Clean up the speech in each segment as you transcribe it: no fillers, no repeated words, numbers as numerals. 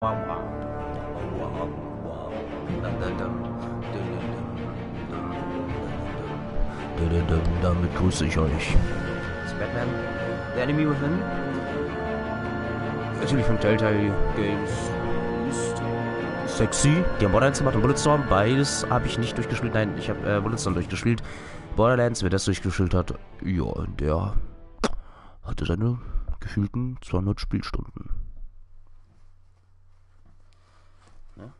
Damit grüße ich euch. Das ist Batman, The Enemy Within. Natürlich von Telltale Games. Ist sexy. Die haben Borderlands gemacht und Bulletstorm. Beides habe ich nicht durchgespielt. Nein, ich habe Bulletstorm durchgespielt. Borderlands, wer das durchgespielt hat, ja, der hatte seine gefühlten 200 Spielstunden. Ja.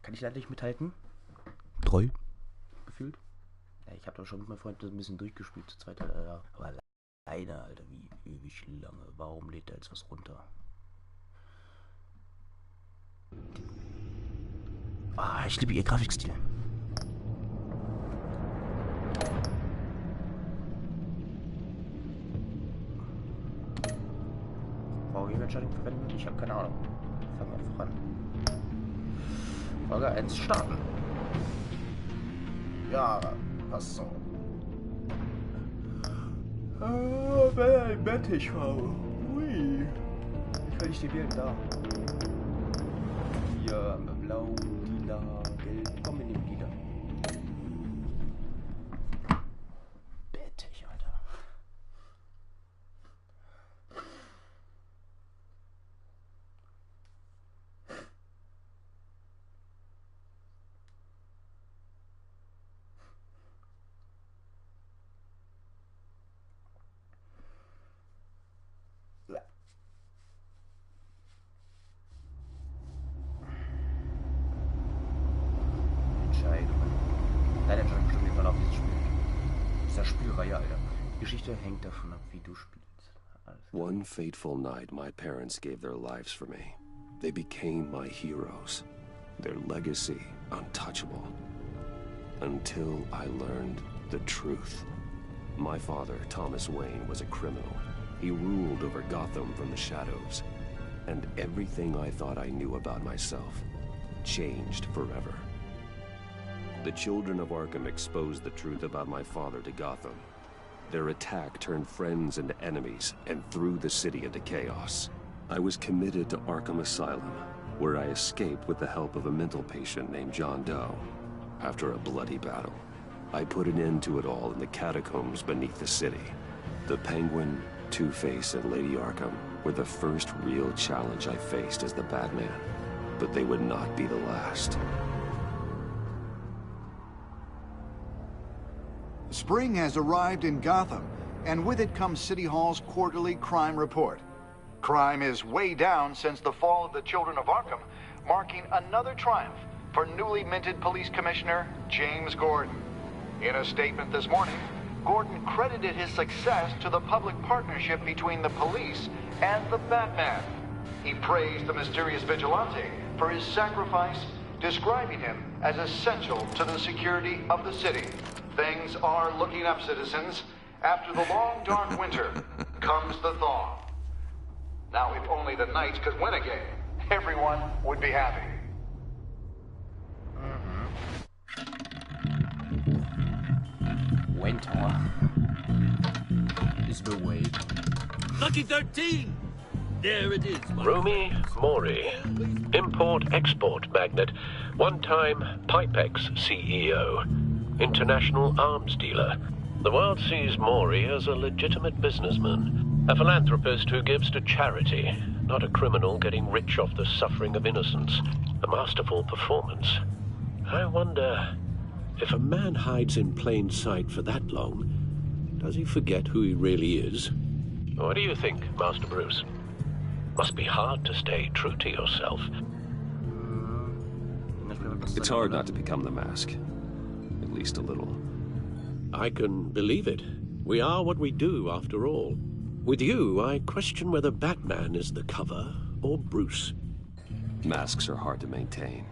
Kann ich leider nicht mithalten. 3. Gefühlt. Ja, ich habe doch schon mit meinem Freund ein bisschen durchgespielt zu zweit, aber alleine, Alter, wie ewig lange. Warum lädt da jetzt was runter? Ah, ich liebe ihr Grafikstil. Entscheidung verwenden? Ich habe keine Ahnung. Fangen wir einfach an. Folge 1 starten. Ja, passt so. Wenn ein Bett ich habe. Ui. Wie kann ich die wählen? Da. Hier, blau, lila, gelb. Komm, wir nehmen lila. Bettig, Alter. Deine Entscheidung bestimmt den Verlauf dieses Spiels. Das ist eine Spielreihe, Alter. Die Geschichte hängt davon ab, wie du spielst. One fateful night, my parents gave their lives for me. They became my heroes. Their legacy untouchable. Until I learned the truth. My father, Thomas Wayne, was a criminal. He ruled over Gotham from the shadows. And everything I thought I knew about myself changed forever. The children of Arkham exposed the truth about my father to Gotham. Their attack turned friends into enemies and threw the city into chaos. I was committed to Arkham Asylum, where I escaped with the help of a mental patient named John Doe. After a bloody battle, I put an end to it all in the catacombs beneath the city. The Penguin, Two-Face, and Lady Arkham were the first real challenge I faced as the Batman, but they would not be the last. Spring has arrived in Gotham, and with it comes City Hall's quarterly crime report. Crime is way down since the fall of the Children of Arkham, marking another triumph for newly minted Police Commissioner James Gordon. In a statement this morning, Gordon credited his success to the public partnership between the police and the Batman. He praised the mysterious vigilante for his sacrifice, describing him as essential to the security of the city. Things are looking up, citizens. After the long, dark winter comes the thaw. Now, if only the Knights could win again, everyone would be happy. Winter is the way. Lucky 13! There it is. Rumi Mori, import-export magnate, one-time Pipex CEO, international arms dealer. The world sees Mori as a legitimate businessman, a philanthropist who gives to charity, not a criminal getting rich off the suffering of innocence. A masterful performance. I wonder, if a man hides in plain sight for that long, does he forget who he really is? What do you think, Master Bruce? Must be hard to stay true to yourself. It's hard not to become the mask. At least a little. I can believe it. We are what we do, after all. With you, I question whether Batman is the cover or Bruce. Masks are hard to maintain.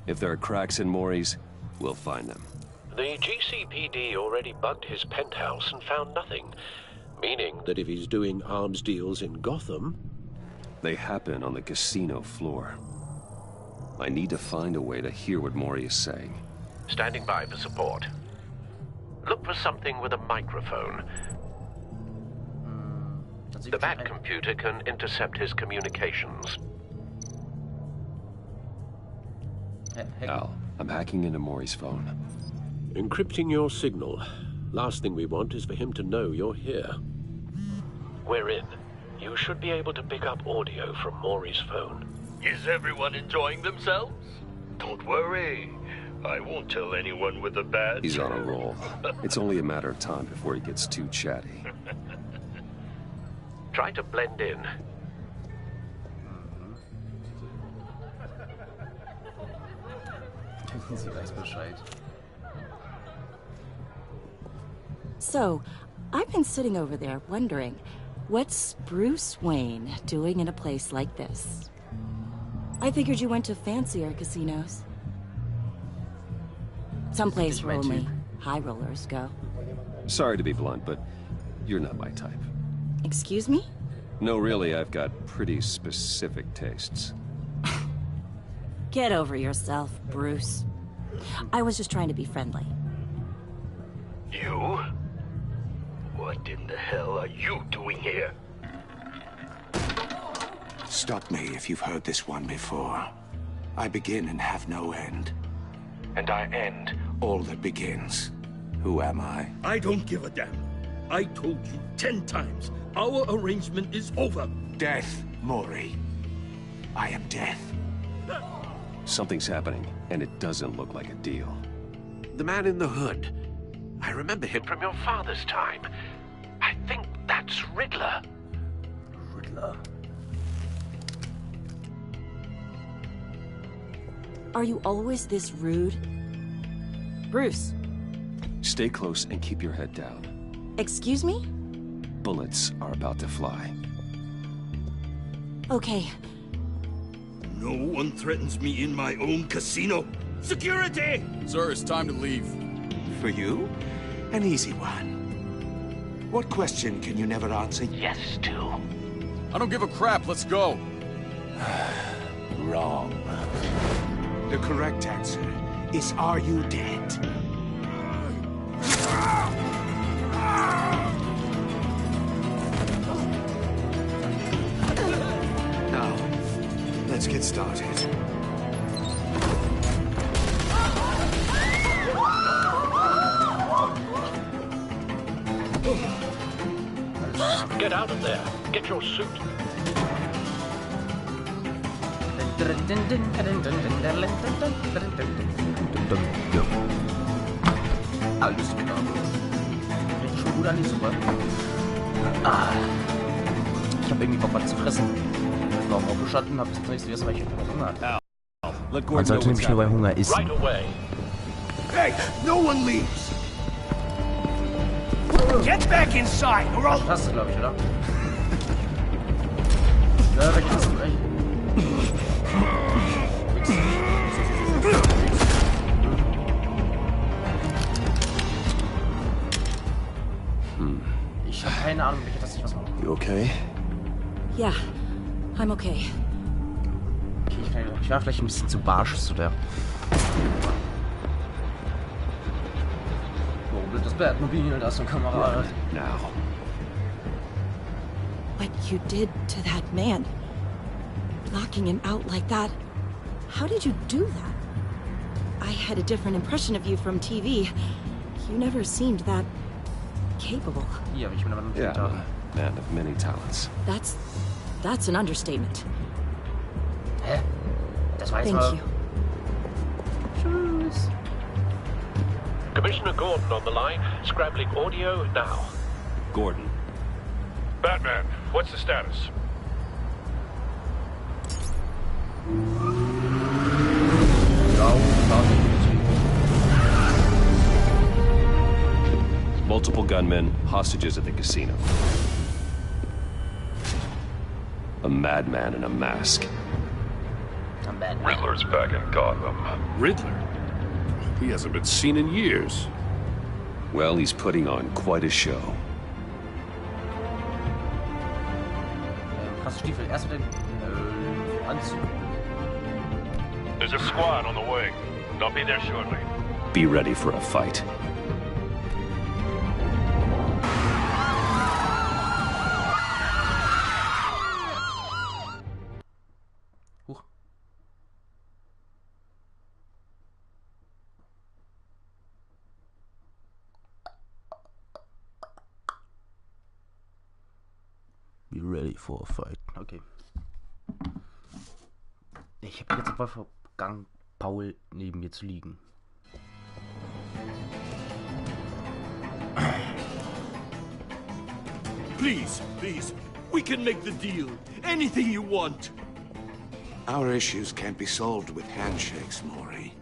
If there are cracks in Mori's, we'll find them. The GCPD already bugged his penthouse and found nothing, meaning that if he's doing arms deals in Gotham... They happen on the casino floor. I need to find a way to hear what Mori is saying. Standing by for support. Look for something with a microphone. The Bat computer can intercept his communications. Al, I'm hacking into Maury's phone. Encrypting your signal. Last thing we want is for him to know you're here. We're in. You should be able to pick up audio from Maury's phone. Is everyone enjoying themselves? Don't worry. I won't tell anyone with a badge. He's on a roll. It's only a matter of time before he gets too chatty. Try to blend in. Sie weiß Bescheid. So, I've been sitting over there wondering, what's Bruce Wayne doing in a place like this? I figured you went to fancier casinos. Someplace where only high rollers go. Sorry to be blunt, but you're not my type. Excuse me? No, really, I've got pretty specific tastes. Get over yourself, Bruce. I was just trying to be friendly. You? What in the hell are you doing here? Stop me if you've heard this one before. I begin and have no end. And I end all that begins. Who am I? I don't give a damn. I told you 10 times. Our arrangement is over. Death, Maury. I am death. Something's happening, and it doesn't look like a deal. The man in the hood. I remember him from your father's time. I think that's Riddler. Riddler. Are you always this rude? Bruce. Stay close and keep your head down. Excuse me? Bullets are about to fly. Okay. No one threatens me in my own casino. Security! Sir, it's time to leave. For you? An easy one. What question can you never answer yes to? I don't give a crap. Let's go. Wrong. The correct answer is, are you dead? Now, let's get started. Get out of there. Get your suit. Alles klar. Riecht schon gut an, die Suppe. Ah. Ich hab irgendwie Bock, was zu fressen. Ich war auch aufgestanden, hab das nächste Essen, weil ich Hunger hatte. Man sollte nämlich nur bei Hunger essen. Right away. Hey, no one leaves! Get back inside, or I'll... Das ist, glaube ich, oder? Ja, welche hast du gleich? Ich habe keine Ahnung, welche das ich was mache. You okay? Yeah, I'm okay. Okay, ich war vielleicht ein bisschen zu barsch zu der. Oh, blöd das Batmobil, da ist so ein Kamerad. Now. What you did to that man, locking him out like that, how did you do that? I had a different impression of you from TV. You never seemed that capable. Hier, aber ich bin aber noch Yeah, I'm a man of many talents. That's an understatement. Hä? Das war jetzt Thank mal... you. Tschüss. Commissioner Gordon on the line. Scrambling audio now. Gordon. Batman, what's the status? Multiple gunmen, hostages at the casino. A madman in a mask. I'm bad. Riddler's back in Gotham. Riddler? He hasn't been seen in years. Well, he's putting on quite a show. Krasse Stiefel. Erst mit den Anzug. There's a squad on the way. They'll be there shortly. Be ready for a fight. Vorfight. Okay. Ich habe jetzt aber vergangen, Paul neben mir zu liegen. Please, please, we can make the deal. Anything you want. Our issues can't be solved with handshakes, Maury.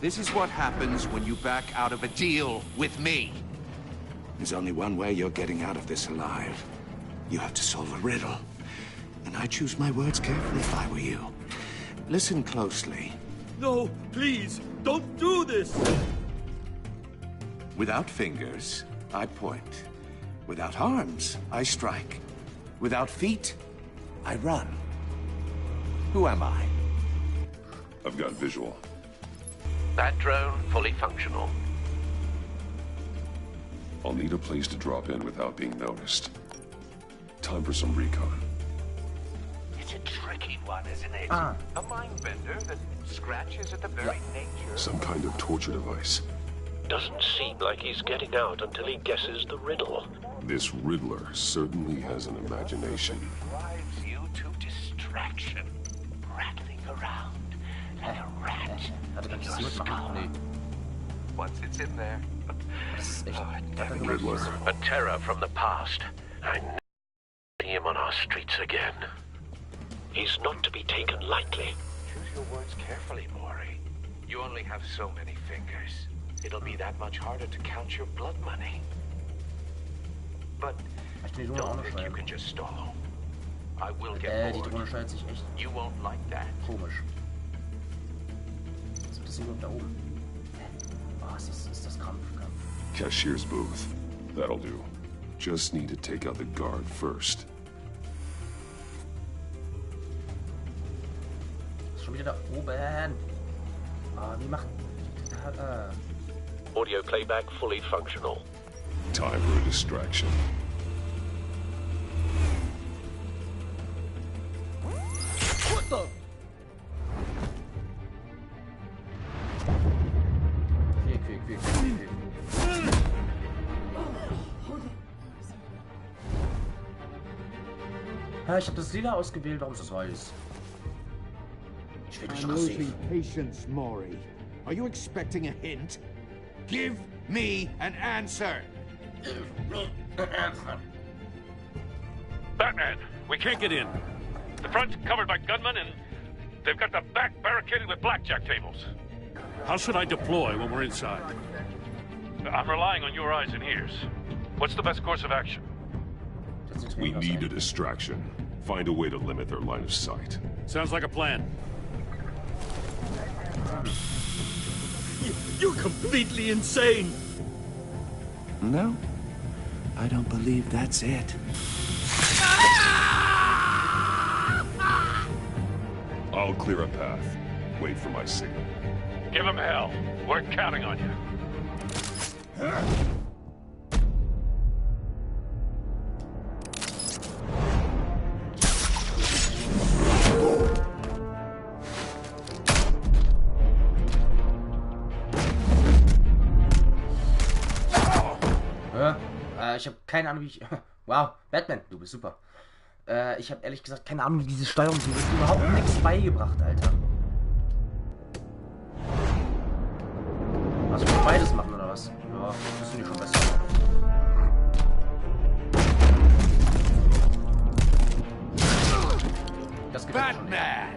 This is what happens when you back out of a deal with me. There's only one way you're getting out of this alive. You have to solve a riddle. And I choose my words carefully if I were you. Listen closely. No, please, don't do this. Without fingers, I point. Without arms, I strike. Without feet, I run. Who am I? I've got visual. That drone fully functional. I'll need a place to drop in without being noticed. Time for some recon. It's a tricky one, isn't it? Ah. A mind bender that scratches at the very nature. Some kind of torture device. Doesn't seem like he's getting out until he guesses the riddle. This Riddler certainly has an imagination. Drives you to distraction. Rattling around like a rat in your skull. Once it's in there. Riddler. A terror from the past. I never see him on our streets again. He's not to be taken lightly. Choose your words carefully, Maury. You only have so many fingers. It'll be that much harder to count your blood money. But don't think you can just stall. I will get Die bored. Drohne schaltet sich echt You won't like that. komisch. Was ist das überhaupt da oben? Oh, ist das Kampf? Cashier's booth. That'll do. Just need to take out the guard first. Ist schon wieder da oben. Ah, wie macht... Audio playback fully functional. Time for a distraction. What the? Quick. Ja, ich habe das Lila ausgewählt, warum ist das weiß? Ich werde nicht I'm aggressiv. losing patience, Maury. Are you expecting a hint? Give me an answer. Batman, we can't get in. The front's covered by gunmen and they've got the back barricaded with blackjack tables. How should I deploy when we're inside? I'm relying on your eyes and ears. What's the best course of action? We need a distraction. Find a way to limit their line of sight. Sounds like a plan. You're completely insane. No, I don't believe that's it. I'll clear a path. Wait for my signal. Give him hell. We're counting on you. Ich habe keine Ahnung, wie ich... Wow, Batman, du bist super. Ich habe ehrlich gesagt keine Ahnung, wie diese Steuerung... Du hast überhaupt nichts beigebracht, Alter. Was, wir beides machen, oder was? Ja, das finde ich schon besser. Das geht Batman!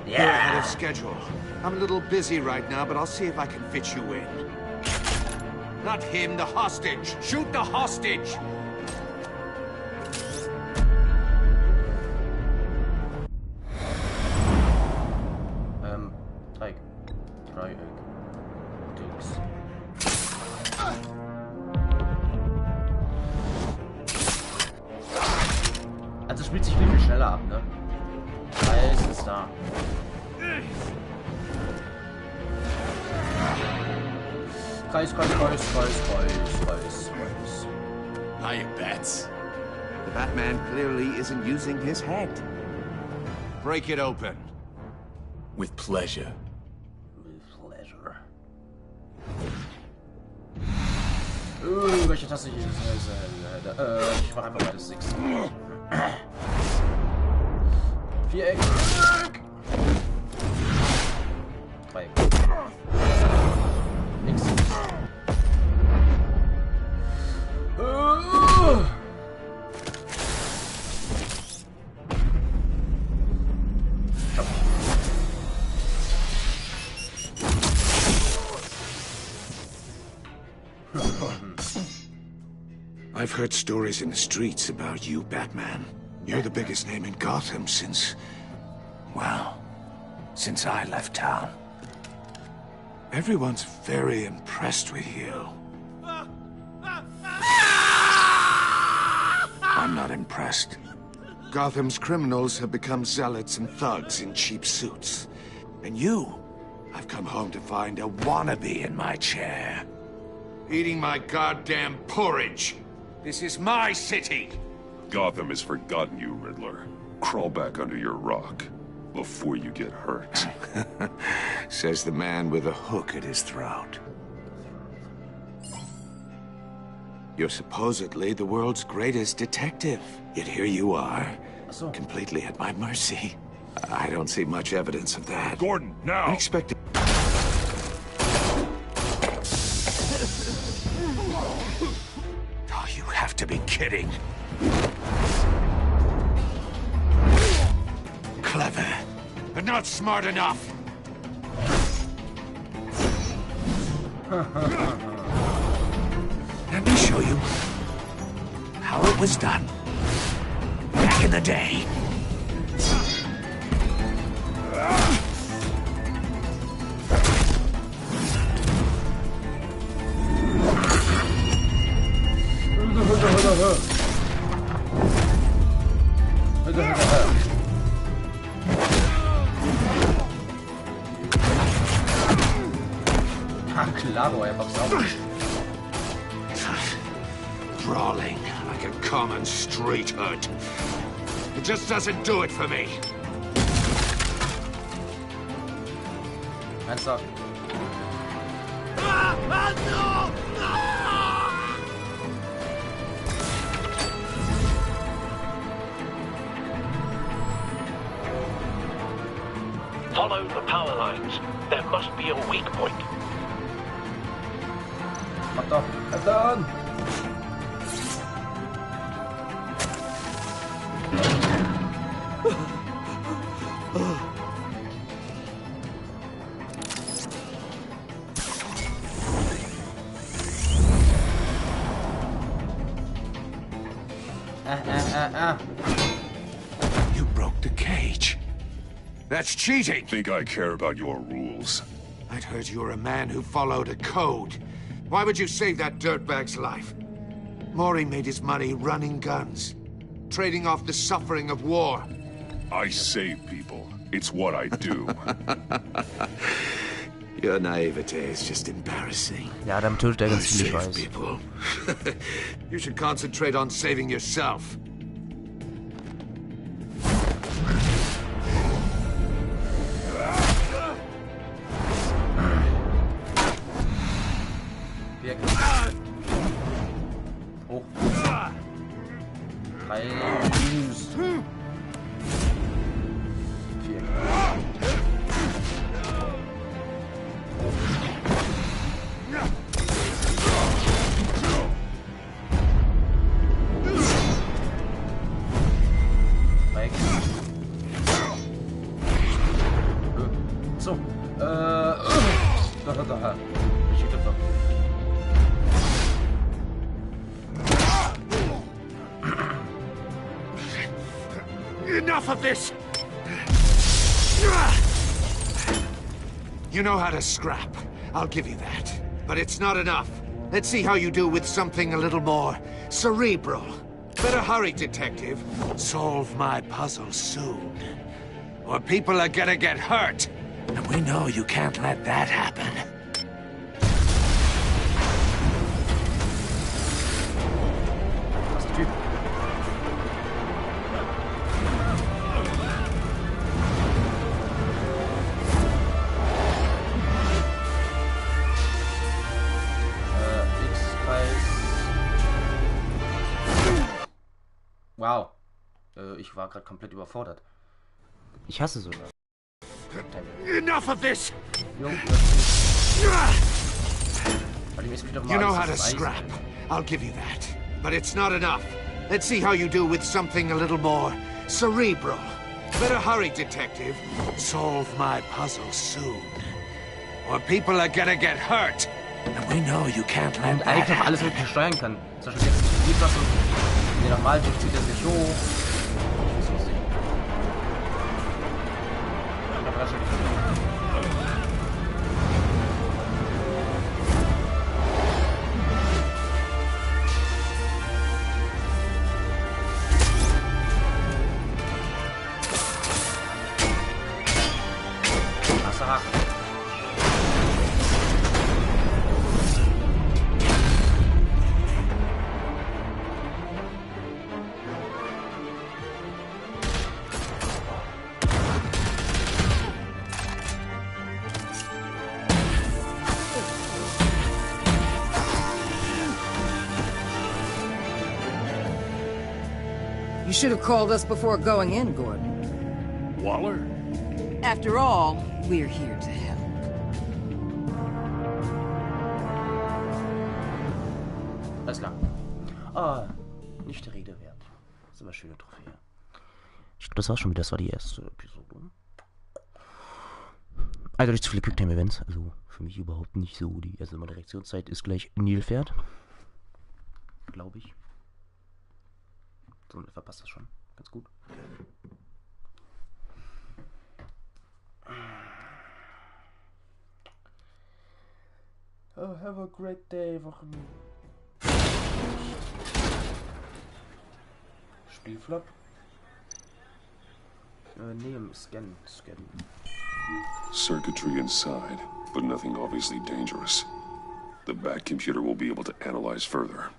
Schon. You're ahead of schedule. I'm a little busy right now, but I'll see if I can fit you in. Not him, the hostage! Shoot the hostage! Dreieck. Dings. Also spielt sich wirklich schneller ab, ne? Kreis ist da. Kreis. Hiya, Bats. The Batman clearly isn't using his head. Break it open. With pleasure. Welche Taste ich mache einfach mal das 6. Viereck. Dreieck. Nix. I've heard stories in the streets about you, Batman. You're the biggest name in Gotham since... well, since I left town. Everyone's very impressed with you. I'm not impressed. Gotham's criminals have become zealots and thugs in cheap suits. And you, I've come home to find a wannabe in my chair. Eating my goddamn porridge. This is my city! Gotham has forgotten you, Riddler. Crawl back under your rock before you get hurt. Says the man with a hook at his throat. You're supposedly the world's greatest detective. Yet here you are, completely at my mercy. I don't see much evidence of that. Gordon, now! I expected... Oh, you have to be kidding. Clever, but not smart enough. Let me show you how it was done back in the day. Claro, er boxt auf. Brawling like a common street hood. It just doesn't do it for me. Ernsthaft? Follow the power lines. There must be a weak point. Mach doch. Dann. You broke the cage. That's cheating. Think I care about your rules? I'd heard you were a man who followed a code. Why would you save that dirtbag's life? Maury made his money running guns, trading off the suffering of war. I save people. It's what I do. Your naivete is just embarrassing. Ja, damit tötet er ganz viele Scheiß. People. You should concentrate on saving yourself. Hoch. 3 Minus. 4. So. Da. Enough of this! You know how to scrap. I'll give you that. But it's not enough. Let's see how you do with something a little more cerebral. Better hurry, detective. Solve my puzzle soon. Or people are gonna get hurt. And we know you can't let that happen. Was der Typ? Wow. Ich war gerade komplett überfordert. Ich hasse so. Enough of this! Jo, You know how to scrap. I'll give you that. But it's not enough. Let's see how you do with something a little more cerebral. Better hurry, detective. Solve my puzzle soon. Or people are gonna get hurt. And we know you can't let that eigentlich noch alles wirklich steuern kann. Zum Beispiel jetzt geht was und je normal zieht er sich hoch. Das ist lustig. You should have called us before going in, Gordon. Waller? After all, we're here to help. Alles klar. Ah, nicht der Rede wert. Das ist immer eine schöne Trophäe. Ich glaube, das war schon wieder. Das war die erste Episode. Also nicht zu viele Quicktime-Events. Also für mich überhaupt nicht so. Also meine Reaktionszeit ist gleich Nilpferd. Glaube ich. So, verpasst das schon. Ganz gut. Oh, have a great day, Wochen. Spielflop. Nehmen, scannen. Circuitry inside, but nothing obviously dangerous. The back computer will be able to analyze further.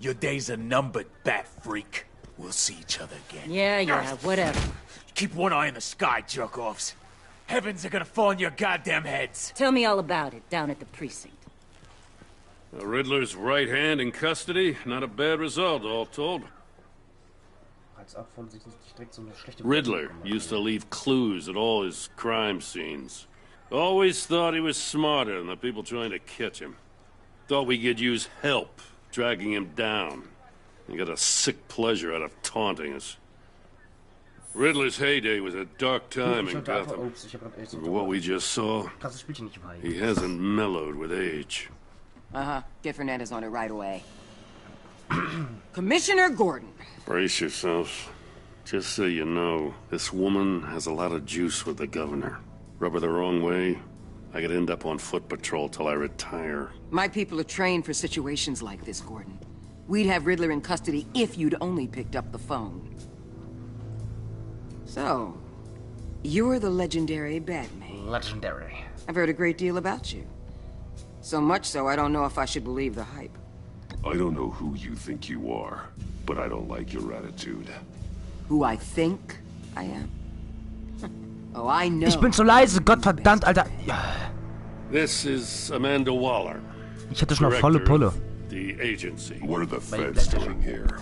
Your days are numbered, bat freak. We'll see each other again. Yeah, whatever. Keep one eye in the sky, jerk-offs. Heavens are gonna fall on your goddamn heads. Tell me all about it down at the precinct. The Riddler's right hand in custody. Not a bad result, all told. Riddler used to leave clues at all his crime scenes. Always thought he was smarter than the people trying to catch him. Thought we could use help dragging him down. He got a sick pleasure out of taunting us. Riddler's heyday was a dark time in Gotham. For what we just saw, he hasn't mellowed with age. Get Fernandez on it right away. Commissioner Gordon. Brace yourselves. Just so you know, this woman has a lot of juice with the governor. Rub her the wrong way, I could end up on foot patrol till I retire. My people are trained for situations like this, Gordon. We'd have Riddler in custody if you'd only picked up the phone. So, you're the legendary Batman. Legendary. I've heard a great deal about you. So much so, I don't know if I should believe the hype. I don't know who you think you are, but I don't like your attitude. Who I think I am? Oh, I know. Ich bin zu leise, Gottverdammt, Alter. This is Amanda Waller. Ich hatte schon auf volle Pulle. The agency. What are the feds doing here?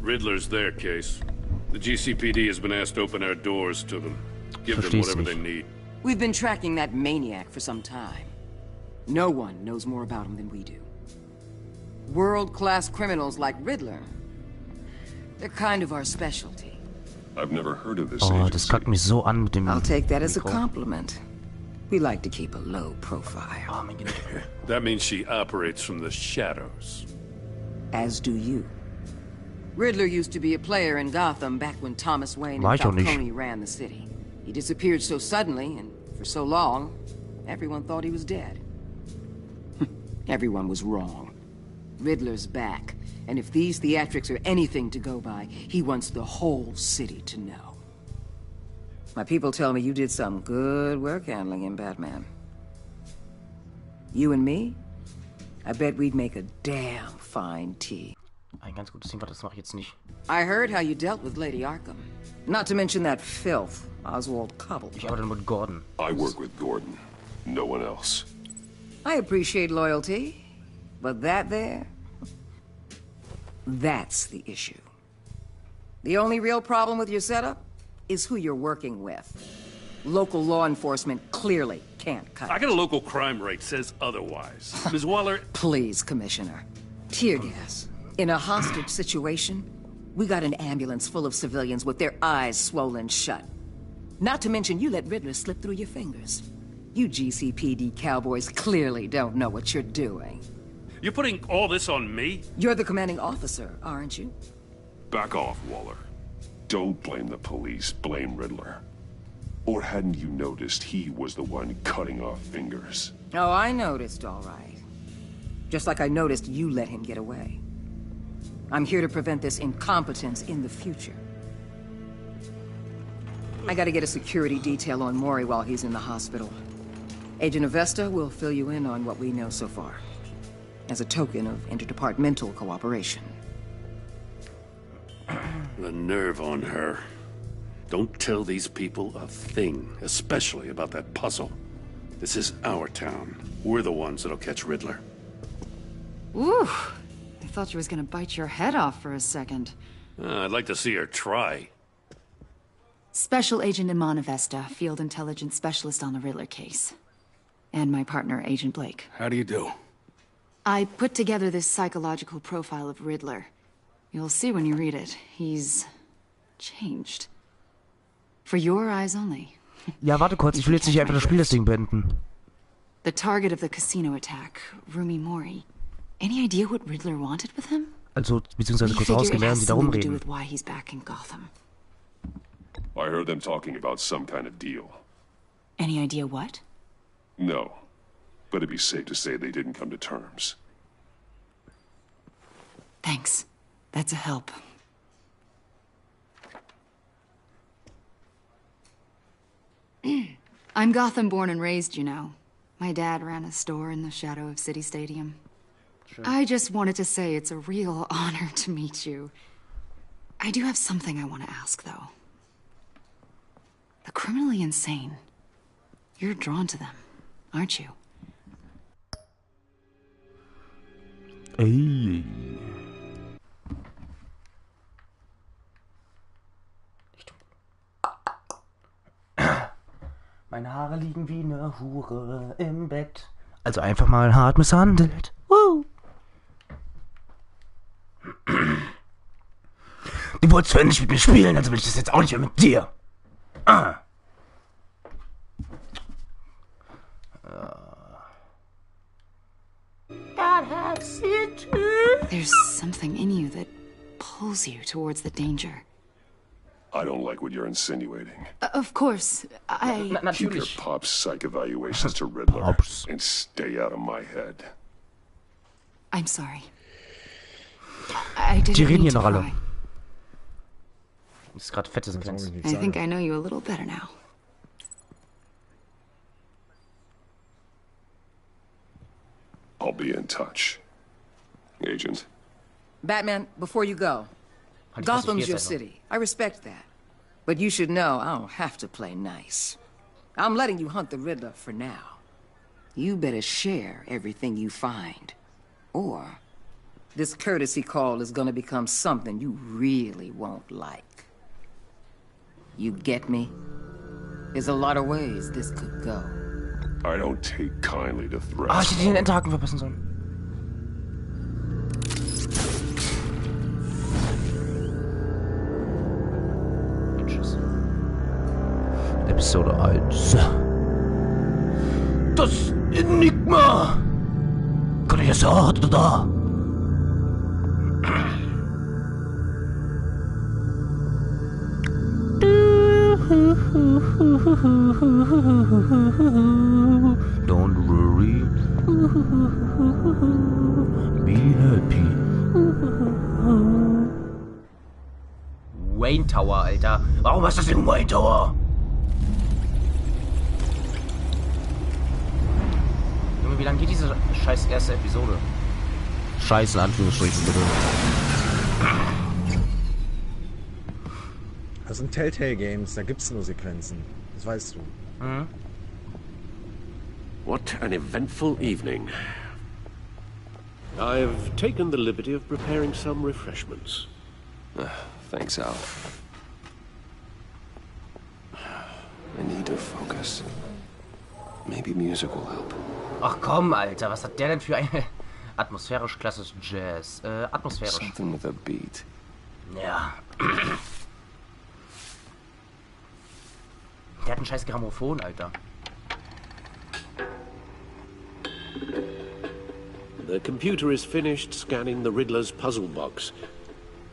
Riddler's their case. The GCPD has been asked to open our doors to them. Give them whatever they need. We've been tracking that maniac for some time. No one knows more about him than we do. World-class criminals like Riddler. They're kind of our specialty. I've never heard of this agency. Das kackt mich so an mit dem I'll take that as a compliment. We like to keep a low profile. Oh, mein Gott. That means she operates from the shadows. As do you. Riddler used to be a player in Gotham back when Thomas Wayne and Falcone ran the city. He disappeared so suddenly and for so long, everyone thought he was dead. Everyone was wrong. Riddler's back, and if these theatrics are anything to go by, he wants the whole city to know. My people tell me you did some good work handling him, Batman. You and me? I bet we'd make a damn fine team. Ein ganz gutes Ding, das mache ich jetzt nicht. I heard how you dealt with Lady Arkham. Not to mention that filth, Oswald Cobblepot. Ich arbeite mit Gordon. I work with Gordon. No one else. I appreciate loyalty, but that there, that's the issue. The only real problem with your setup is who you're working with. Local law enforcement clearly can't cut it. I got a local crime rate says otherwise. Ms. Waller... Please, Commissioner. Tear gas. In a hostage situation, we got an ambulance full of civilians with their eyes swollen shut. Not to mention you let Riddler slip through your fingers. You GCPD cowboys clearly don't know what you're doing. You're putting all this on me? You're the commanding officer, aren't you? Back off, Waller. Don't blame the police, blame Riddler. Or hadn't you noticed he was the one cutting off fingers? Oh, I noticed, all right. Just like I noticed you let him get away. I'm here to prevent this incompetence in the future. I gotta get a security detail on Maury while he's in the hospital. Agent Avesta will fill you in on what we know so far, as a token of interdepartmental cooperation. The nerve on her. Don't tell these people a thing, especially about that puzzle. This is our town. We're the ones that'll catch Riddler. Ooh, I thought she was gonna bite your head off for a second. I'd like to see her try. Special Agent Iman Avesta, Field Intelligence Specialist on the Riddler case. And my partner, Agent Blake. How do you do? I put together this psychological profile of Riddler. You'll see when you read it. He's changed. For your eyes only. Ja, warte kurz, ich will jetzt nicht einfach das Spiel das Ding beenden. The target of the casino attack, Rumi Mori. Any idea what Riddler wanted with him? Also, beziehungsweise kurz rausgehen, während sie da rumreden. With why he's back in Gotham. I heard them talking about some kind of deal. Any idea what? No, but it'd be safe to say they didn't come to terms. Thanks. That's a help. I'm Gotham born and raised, you know. My dad ran a store in the shadow of City Stadium. Sure. I just wanted to say it's a real honor to meet you. I do have something I want to ask, though. The criminally insane. You're drawn to them, aren't you? Ey. Meine Haare liegen wie eine Hure im Bett. Also einfach mal hart misshandelt. Woo. Du wolltest zwar nicht mit mir spielen, also will ich das jetzt auch nicht mehr mit dir. There's something in you that pulls you towards the danger. I don't like what you're insinuating. Of course, Keep your pop's psych evaluations to Riddler and stay out of my head. I'm sorry. I didn't mean to cry. Ist gerade fette Sequenz. I think I know you a little better now. I'll be in touch. Agent. Batman, before you go, Gotham's your city. I respect that. But you should know I don't have to play nice. I'm letting you hunt the Riddler for now. You better share everything you find. Or this courtesy call is gonna become something you really won't like. You get me? There's a lot of ways this could go. I don't take kindly to threats. Ah, ich hätte den Endhaken verpassen sollen. Episode 1. Das Enigma! Kann ich es da? Don't worry. Be happy. Wayne Tower, Alter. Warum hast du das in Wayne Tower? Junge, wie lange geht diese scheiß erste Episode? Scheiß in Anführungsstrichen, bitte. Das sind Telltale Games, da gibt's nur Sequenzen. Das weißt du. Mhm. What an eventful evening. I've taken the liberty of preparing some refreshments. Thanks, Al. I need to focus. Maybe music will help. Ach komm, Alter, was hat der denn für eine atmosphärisch klassischen Jazz? Atmosphärisch. Something with a beat. Ja. Der hat ein scheiß Grammophon, Alter. The computer is finished scanning the Riddler's puzzle box.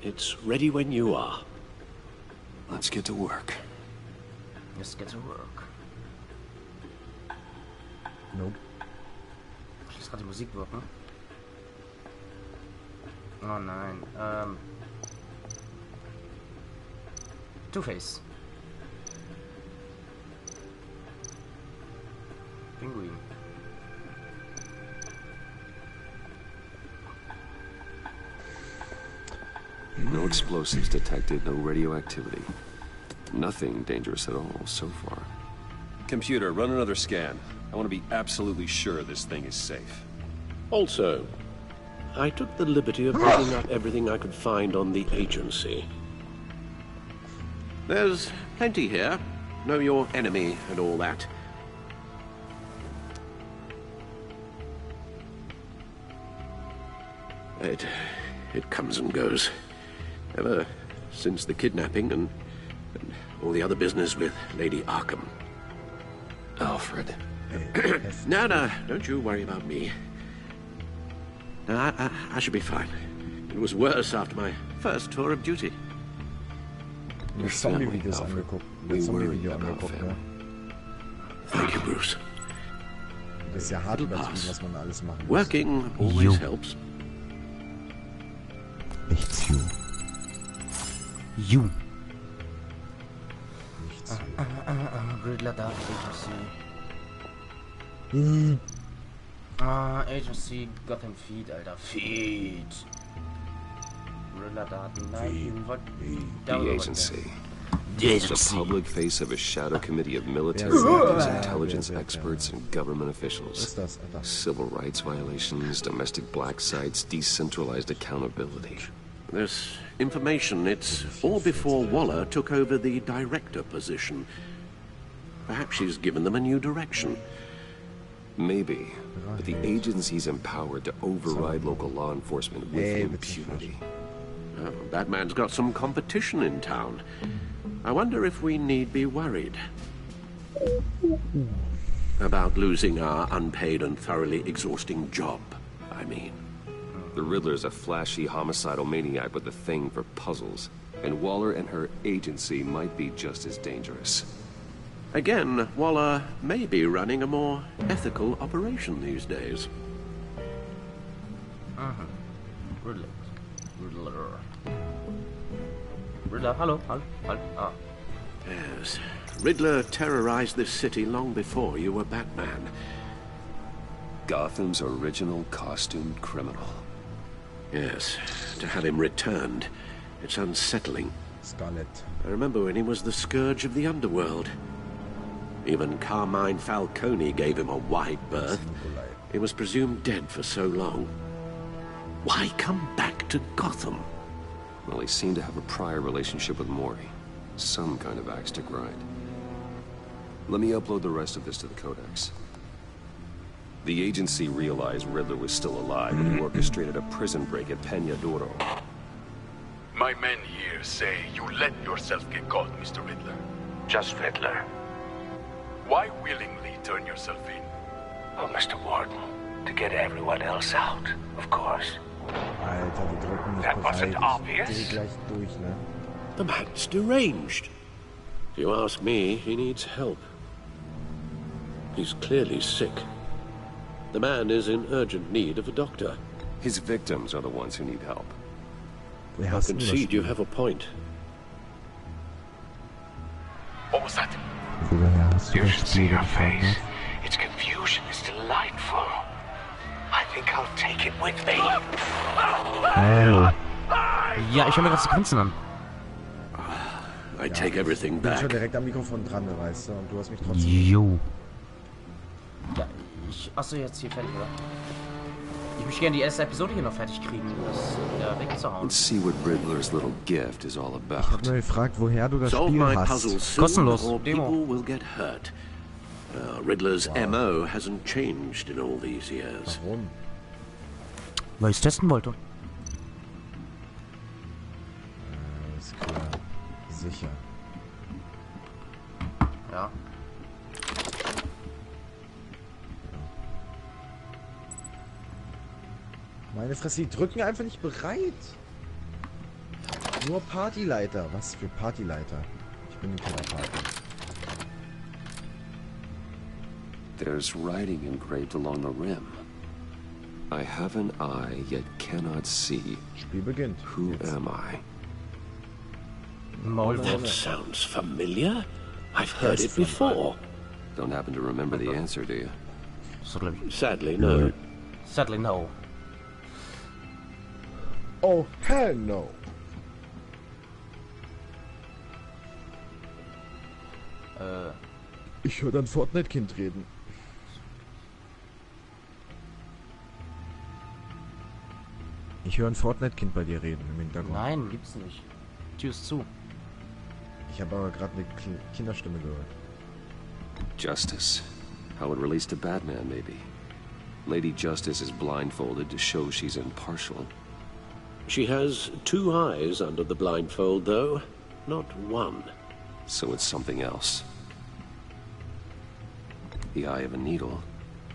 It's ready when you are. Let's get to work. Let's get to work. Nope. Ich lasse gerade die Musik wirken. Oh nein. Two-Face. Pinguin. No explosives detected, no radioactivity. Nothing dangerous at all so far. Computer, run another scan. I want to be absolutely sure this thing is safe. Also, I took the liberty of looking up everything I could find on the agency. There's plenty here. Know your enemy and all that. It comes and goes. Ever since the kidnapping and all the other business with Lady Arkham. Alfred. No, don't you worry about me. No, I should be fine. It was worse after my first tour of duty. Mir Zombie-Videos angeguckt. Zombie-Video angeguckt, ja. Thank you, Bruce. Das ist ja hart übertrieben, was man alles machen muss. Working always helps. Nichts, You. Nichts. Riddler da, Agency. Agency, Gotham Feed, Alter. Feed. Riddler Daten, nein, The agency. The public face of a shadow committee of military leaders, intelligence experts, and government officials. Civil rights violations, domestic black sites, decentralized accountability. This information, it's all before Waller took over the director position. Perhaps she's given them a new direction. Maybe, but the agency's empowered to override local law enforcement with impunity. Oh, Batman's got some competition in town. I wonder if we need be worried about losing our unpaid and thoroughly exhausting job, I mean. The Riddler's a flashy homicidal maniac with a thing for puzzles, and Waller and her agency might be just as dangerous. Again, Waller may be running a more ethical operation these days. Riddler. Riddler, hello. Ah. Yes. Riddler terrorized this city long before you were Batman. Gotham's original costumed criminal. Yes, to have him returned. It's unsettling. Scarlet. I remember when he was the scourge of the underworld. Even Carmine Falcone gave him a wide berth. He was presumed dead for so long. Why come back to Gotham? Well, he seemed to have a prior relationship with Mori. Some kind of axe to grind. Let me upload the rest of this to the Codex. The agency realized Riddler was still alive when he orchestrated a prison break at Peña Duro. My men here say you let yourself get caught, Mr. Riddler. Just Riddler. Why willingly turn yourself in? Oh, Mr. Warden, to get everyone else out, of course. Alter, wir drücken nicht That wasn't obvious. Ich geh gleich durch, ne? The man's deranged. If you ask me, he needs help. He's clearly sick. The man is in urgent need of a doctor. His victims are the ones who need help. I concede you have a point. What was that? You should see your face. Its confusion is delightful. I think I'll take it with me. Hell. Ja, ich höre mir gerade Sequenzen an. I take everything Ich bin back. schon direkt am Mikrofon dran, weißt du, und du hast mich trotzdem... Jo. Ja, achso, jetzt hier fertig, oder? Ich möchte gerne die erste Episode hier noch fertig kriegen, um das wieder wegzuhauen. Let's see what Riddler's little gift is all Ich about. hab nur gefragt, woher du das Solve Spiel my hast. puzzle soon, Kostenlos. or Demo. people will get hurt. Riddler's MO hasn't changed in all these years. Warum? Weil ich es testen wollte. Ist klar. Sicher. Ja. Meine Fresse, die drücken einfach nicht bereit. Nur Partyleiter. Was für Partyleiter? Ich bin kein Party. There's writing engraved along the rim. I have an eye, yet cannot see. Spiel beginnt. Who am I? That sounds familiar. I've heard it before. Don't happen to remember the answer, do you? Sadly, no. Sadly, no. Oh, hell no. Ich höre dann Fortnite-Kind reden. Ich höre ein Fortnite-Kind bei dir reden im Hintergrund. Nein, gibt's nicht. Tür ist zu. Ich habe aber gerade eine Kinderstimme gehört. Justice. How it relates to Batman, maybe. Lady Justice is blindfolded to show she's impartial. She has 2 eyes under the blindfold, though. Not one. So it's something else. The eye of a needle.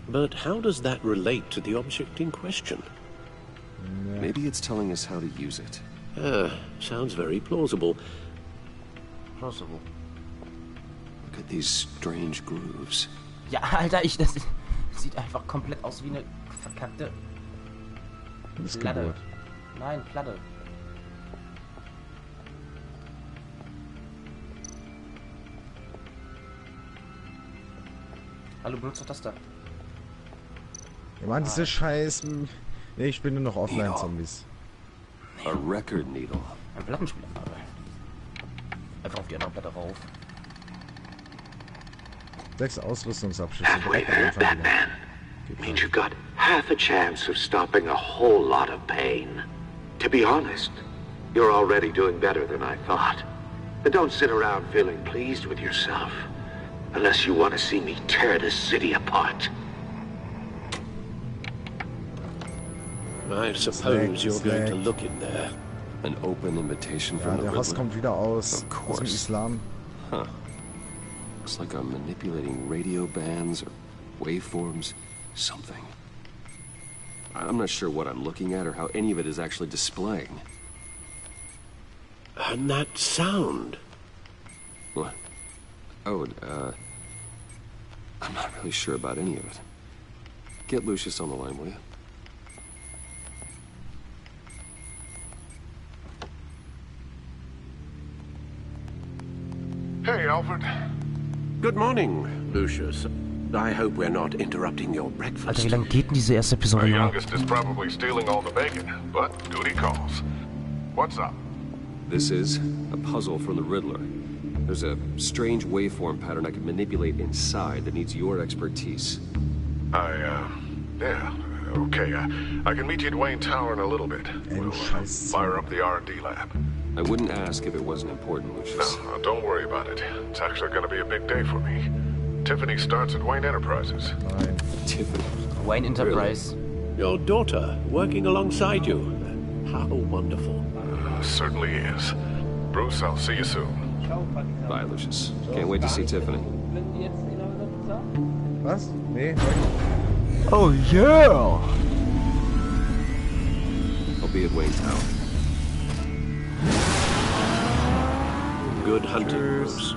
But how does that relate to the object in question? Maybe it's telling us how to use it. Sounds very plausible. Plausible. Look at these strange grooves. Ja, Alter, das sieht einfach komplett aus wie eine verkackte Platte. Nein, Platte. Hallo, benutzt doch das da. Ja, Mann, diese Scheiß... Nee, ich bin nur noch Offline-Zombies. A record needle. Ein Plattenspieler. Einfach auf die andere Platte rauf. 6 Ausrüstungsabschüsse direkt am Anfang wieder. Means you've got half a chance of stopping a whole lot of pain. To be honest, you're already doing better than I thought. But don't sit around feeling pleased with yourself. Unless you want to see me tear this city apart. I suppose you're going to look in there. An open invitation from the der Hass Riddler? kommt wieder aus dem Islam. Huh. Looks like I'm manipulating radio bands or waveforms. Something. I'm not sure what I'm looking at or how any of it is actually displaying. And that sound. What? Oh, I'm not really sure about any of it. Get Lucius on the line, will you? Hey, Alfred. Good morning, Lucius. I hope we're not interrupting your breakfast. Alter, wie lange geht denn diese erste Episode? My youngest is probably stealing all the bacon, but duty calls. What's up? This is a puzzle from the Riddler. There's a strange waveform pattern I can manipulate inside that needs your expertise. Yeah, okay. I can meet you at Wayne Tower in a little bit. We'll fire up the R&D lab. I wouldn't ask if it wasn't important, Lucius. No, don't worry about it. It's actually going to be a big day for me. Tiffany starts at Wayne Enterprises. Tiffany? Wayne Enterprise. Really? Your daughter working alongside you. How wonderful. Certainly is. Bruce, I'll see you soon. Bye, Lucius. Can't wait to see Tiffany. Was? Nee. Oh yeah! I'll be at Wayne Tower. Good hunting, Bruce.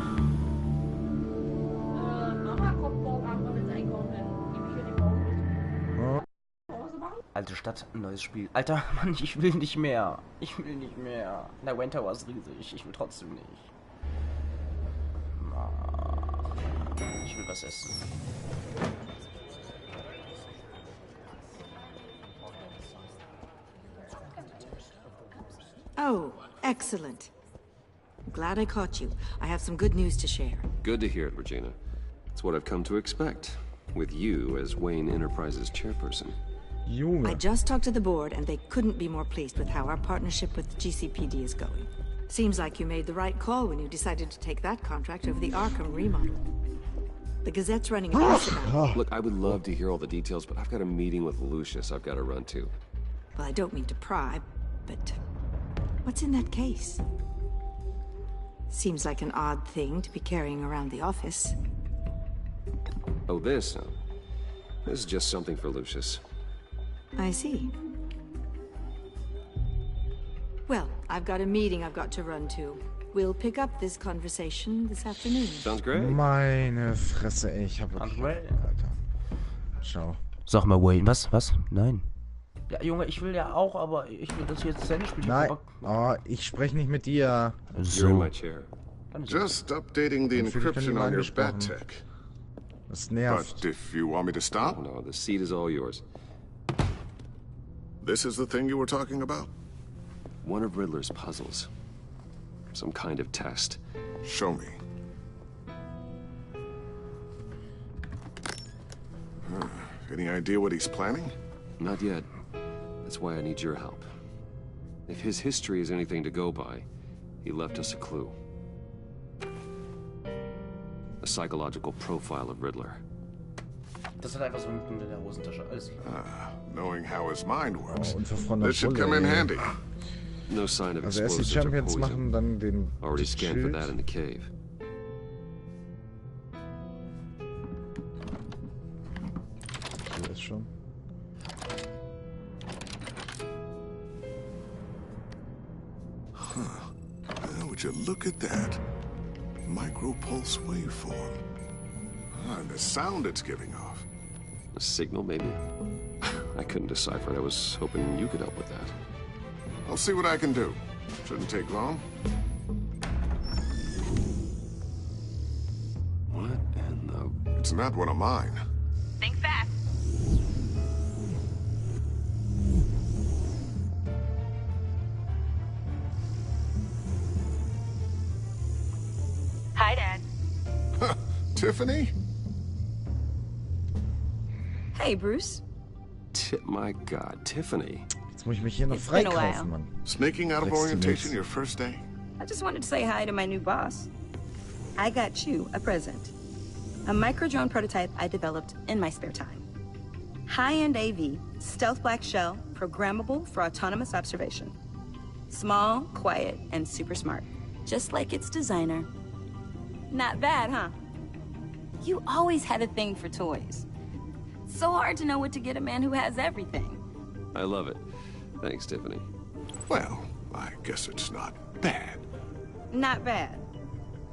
Alte Stadt, neues Spiel. Alter, Mann, ich will nicht mehr. Ich will nicht mehr. Der Wayne Tower ist riesig. Ich will trotzdem nicht. Ich will was essen. Oh, excellent. Glad I caught you. I have some good news to share. Good to hear it, Regina. It's what I've come to expect, with you as Wayne Enterprises chairperson. I just talked to the board, and they couldn't be more pleased with how our partnership with the GCPD is going. Seems like you made the right call when you decided to take that contract over the Arkham remodel. The Gazette's running a piece about it. Look, I would love to hear all the details, but I've got a meeting with Lucius I've got to run to. Well, I don't mean to pry, but what's in that case? Seems like an odd thing to be carrying around the office. Oh, this? No. This is just something for Lucius. I see. Well, I've got a meeting I've got to run to. We'll pick up this conversation this afternoon. Sounds great. Meine Fresse, ey, ich hab wirklich... Alter. Ciao. Sag mal, Wayne, was? Nein. Ja, Junge, ich will ja auch, aber ich will das jetzt zu Ende spielen. Nein, oh, ich spreche nicht mit dir. You're in my chair. Just updating the encryption on your bat tech. Das nervt. But if you want me to stop? No, the seat is all yours. This is the thing you were talking about? One of Riddler's puzzles. Some kind of test. Show me. Any idea what he's planning? Not yet. That's why I need your help. If his history is anything to go by, he left us a clue. A psychological profile of Riddler. Das hat einfach so in der Hosentasche. Alles klar. Knowing how his mind works, oh, this should come in handy. No sign of also erst die explosives or Champions machen, poison. dann den Already scanned for Schild. that in the cave. Hier ist schon. Would you look at that? Micropulse waveform. And the sound it's giving off. A signal, maybe? I couldn't decipher it. I was hoping you could help with that. I'll see what I can do. Shouldn't take long. What in the... It's not one of mine. Think fast. Hi, Dad. Tiffany? Hey, Bruce. My God, Tiffany. Jetzt muss ich mich hier noch freikaufen, Mann. Sneaking out of orientation your first day? I just wanted to say hi to my new boss. I got you a present. A micro-drone prototype I developed in my spare time. High-end AV, stealth black shell, programmable for autonomous observation. Small, quiet, and super smart. Just like its designer. Not bad, huh? You always had a thing for toys. So hard to know what to get a man who has everything. I love it. Thanks, Tiffany. Well, I guess it's not bad. Not bad.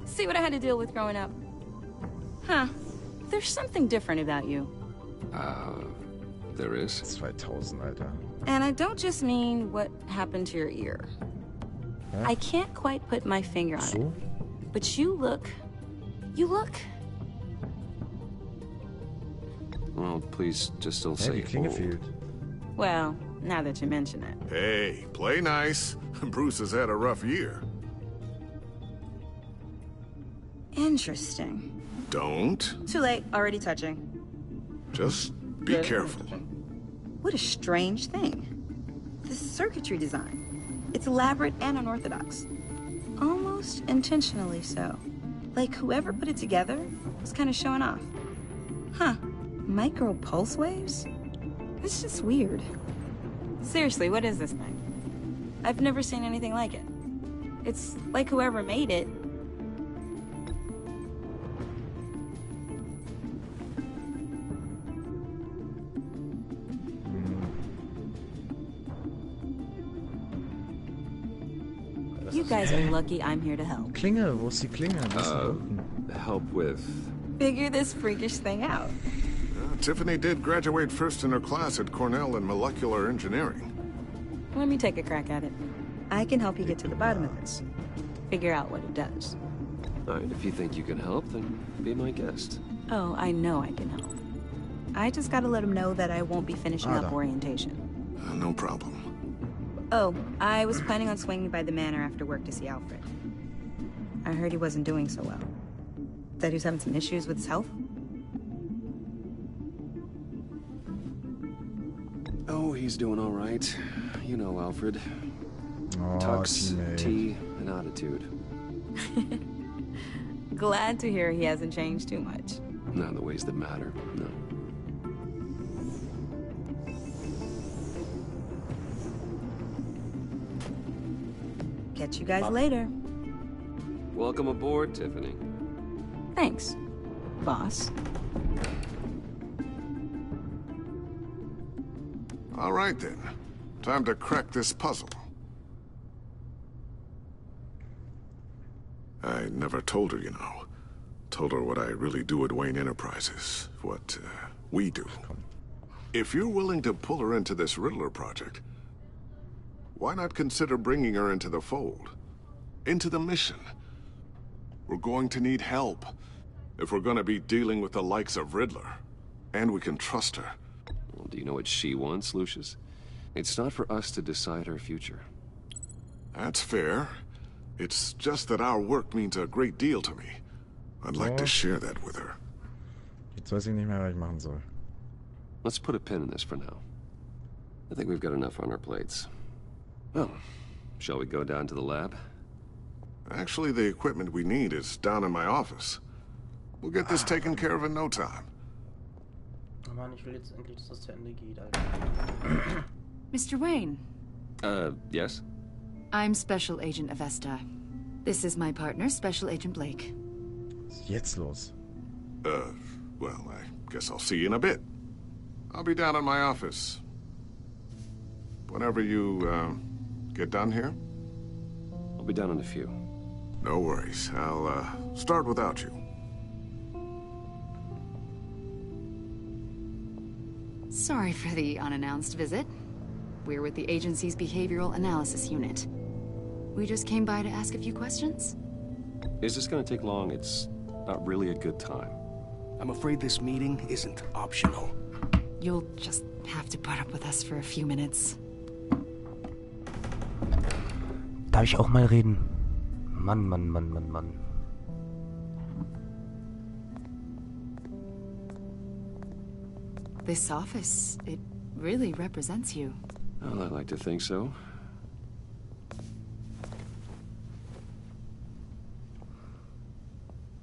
See what I had to deal with growing up? Huh. There's something different about you. There is? 2000, Alter. And I don't just mean what happened to your ear. Huh? I can't quite put my finger on it. But you look... Well, please, just don't say old. Well, now that you mention it. Hey, play nice. Bruce has had a rough year. Interesting. Don't. Too late, already touching. Just be careful. What a strange thing. The circuitry design. It's elaborate and unorthodox. Almost intentionally so. Like whoever put it together was kind of showing off. Huh. Micro pulse waves? It's just weird. Seriously, what is this thing? I've never seen anything like it. It's like whoever made it. You guys are lucky I'm here to help. Klingel, wo ist die Klingel? Was ist da unten? Help with... Figure this freakish thing out. Tiffany did graduate first in her class at Cornell in molecular engineering. Let me take a crack at it. I can help you get to the bottom of this. Figure out what it does. All right, if you think you can help, then be my guest. Oh, I know I can help. I just gotta let him know that I won't be finishing up orientation. No problem. Oh, I was planning on swinging by the manor after work to see Alfred. I heard he wasn't doing so well. That he was having some issues with his health? Oh, he's doing all right. You know, Alfred. Oh, Tux, tea, and attitude. Glad to hear he hasn't changed too much. Not in the ways that matter, no. Catch you guys later. Welcome aboard, Tiffany. Thanks, boss. All right, then. Time to crack this puzzle. I never told her, you know. Told her what I really do at Wayne Enterprises. What, we do. If you're willing to pull her into this Riddler project, why not consider bringing her into the fold? Into the mission? We're going to need help if we're going to be dealing with the likes of Riddler. And we can trust her. Well, do you know what she wants, Lucius? It's not for us to decide her future. That's fair. It's just that our work means a great deal to me. I'd like to share that with her. Jetzt weiß ich nicht mehr, was ich machen soll. Let's put a pin in this for now. I think we've got enough on our plates. Well, shall we go down to the lab? Actually, the equipment we need is down in my office. We'll get this taken care of in no time. Oh Mann, ich will jetzt endlich, dass das zu Ende geht, Alter. Mr. Wayne. Yes? I'm Special Agent Avesta. This is my partner, Special Agent Blake. Was ist jetzt los? Well, I guess I'll see you in a bit. I'll be down in my office. Whenever you, get done here? I'll be down in a few. No worries. I'll, start without you. Sorry for the unannounced visit. We're with the agency's behavioral analysis unit. We just came by to ask a few questions. Is this gonna take long? It's not really a good time. I'm afraid this meeting isn't optional. You'll just have to put up with us for a few minutes. Darf ich auch mal reden? Mann, Mann, Mann, Mann, Mann. This office, it really represents you. Well, I like to think so.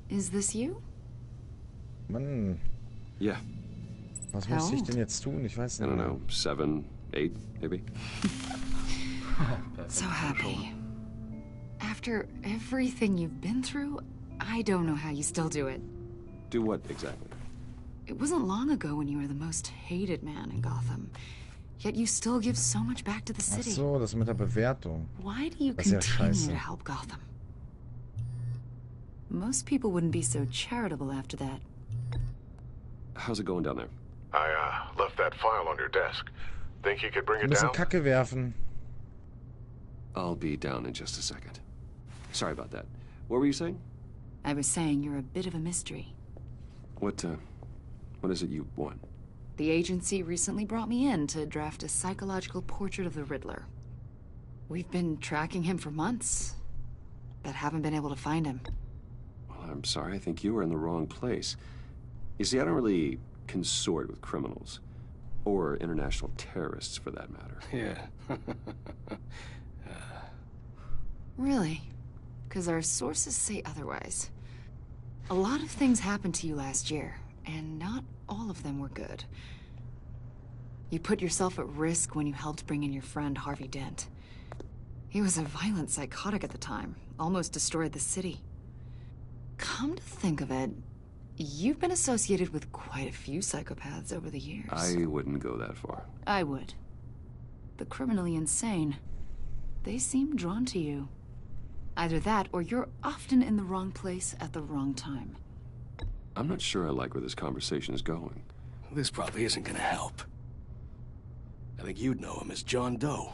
Is this you? Mann. Yeah. Was muss ich denn jetzt tun? Ich weiß nicht. I don't know, 7, 8, maybe? So happy. After everything you've been through, I don't know how you still do it. Do what, exactly? It wasn't long ago when you were the most hated man in Gotham. Yet you still give so much back to the city. Ach so, das mit der Bewertung. Why do you Das ist ja continue scheiße. to help Gotham? Most people wouldn't be so charitable after that. How's it going down there? I, left that file on your desk. Think you could bring Ein it bisschen down? Kacke werfen. I'll be down in just a second. Sorry about that. What were you saying? I was saying you're a bit of a mystery. What is it you want? The agency recently brought me in to draft a psychological portrait of the Riddler. We've been tracking him for months, but haven't been able to find him. Well, I'm sorry. I think you were in the wrong place. You see, I don't really consort with criminals. Or international terrorists, for that matter. Yeah. Really? Because our sources say otherwise. A lot of things happened to you last year, and not all of them were good. You put yourself at risk when you helped bring in your friend Harvey Dent. He was a violent psychotic at the time, almost destroyed the city. Come to think of it, you've been associated with quite a few psychopaths over the years. I wouldn't go that far. I would. The criminally insane. They seem drawn to you. Either that, or you're often in the wrong place at the wrong time. I'm not sure I like where this conversation is going. This probably isn't gonna help. I think you'd know him as John Doe.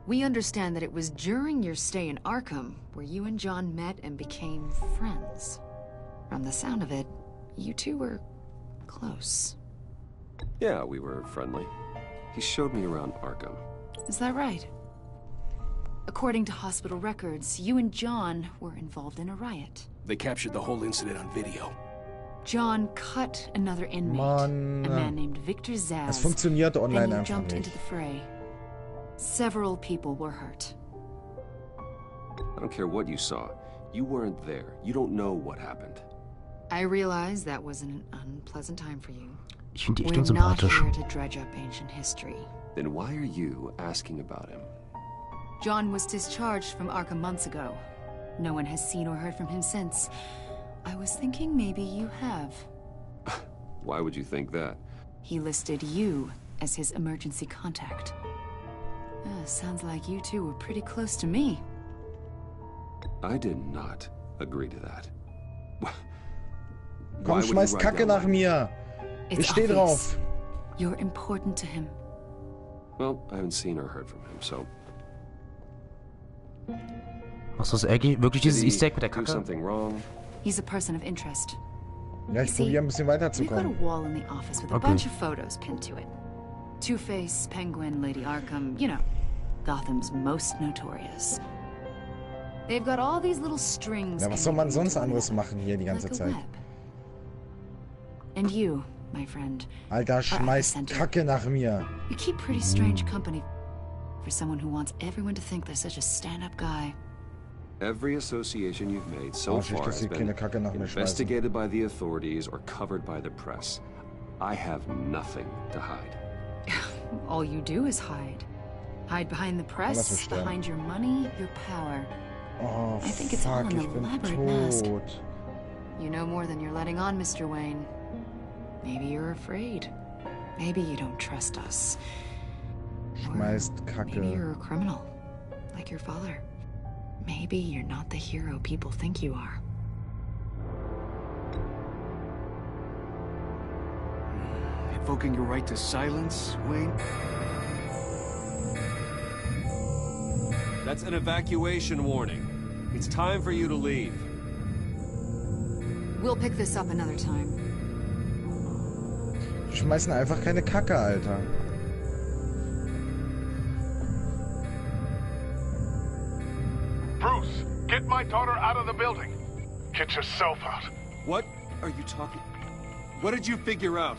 We understand that it was during your stay in Arkham where you and John met and became friends. From the sound of it, you two were close. Yeah, we were friendly. He showed me around Arkham. Is that right? According to hospital records, you and John were involved in a riot. They captured the whole incident on video. John cut another inmate, Mann. a man named Victor Zaz. Es funktioniert online then you einfach jumped nicht. into the fray. Several people were hurt. I don't care what you saw. You weren't there. You don't know what happened. I realize that was an unpleasant time for you. Ich finde die echt We're not unsympathisch. here to dredge up ancient history. Then why are you asking about him? John was discharged from Arkham months ago. No one has seen or heard from him since. I was thinking maybe you have. Why would you think that? He listed you as his emergency contact. Sounds like you two were pretty close to me. I did not agree to that. Komm, schmeiß Kacke nach mir. Ich steh drauf. You're important to him. Well, I haven't seen or heard from him, so... Was ist das wirklich dieses Easter Egg mit der Do Kacke? something wrong? He's a person of interest. Ja, ich probiere ein bisschen We've got a weiterzukommen. wall in the office with a bunch of photos pinned to it. Two-Face, Penguin, Lady Arkham, you know, Gotham's most notorious. They've got all these little strings. Ja, was soll man sonst anderes machen hier die ganze like a Zeit? web. And you, my friend, Alter, schmeiß Kacke nach mir. you keep pretty strange company for someone who wants everyone to think they're such a stand-up guy. Every association you've made so far has been investigated by the authorities or covered by the press. I have nothing to hide. All you do is hide. Hide behind the press, behind your money, your power. Oh, I think it's all fuck, an ich bin elaborate mask. tot. You know more than you're letting on, Mr. Wayne. Maybe you're afraid. Maybe you don't trust us. Schmeißt Maybe you're Kacke. a criminal, like your father. Maybe you're not the hero people think you are. Invoking your right to silence, Wayne? That's an evacuation warning. It's time for you to leave. We'll pick this up another time. Die schmeißen einfach keine Kacke, Alter. Bruce, get my daughter out of the building. Get yourself out. What are you talking? What did you figure out?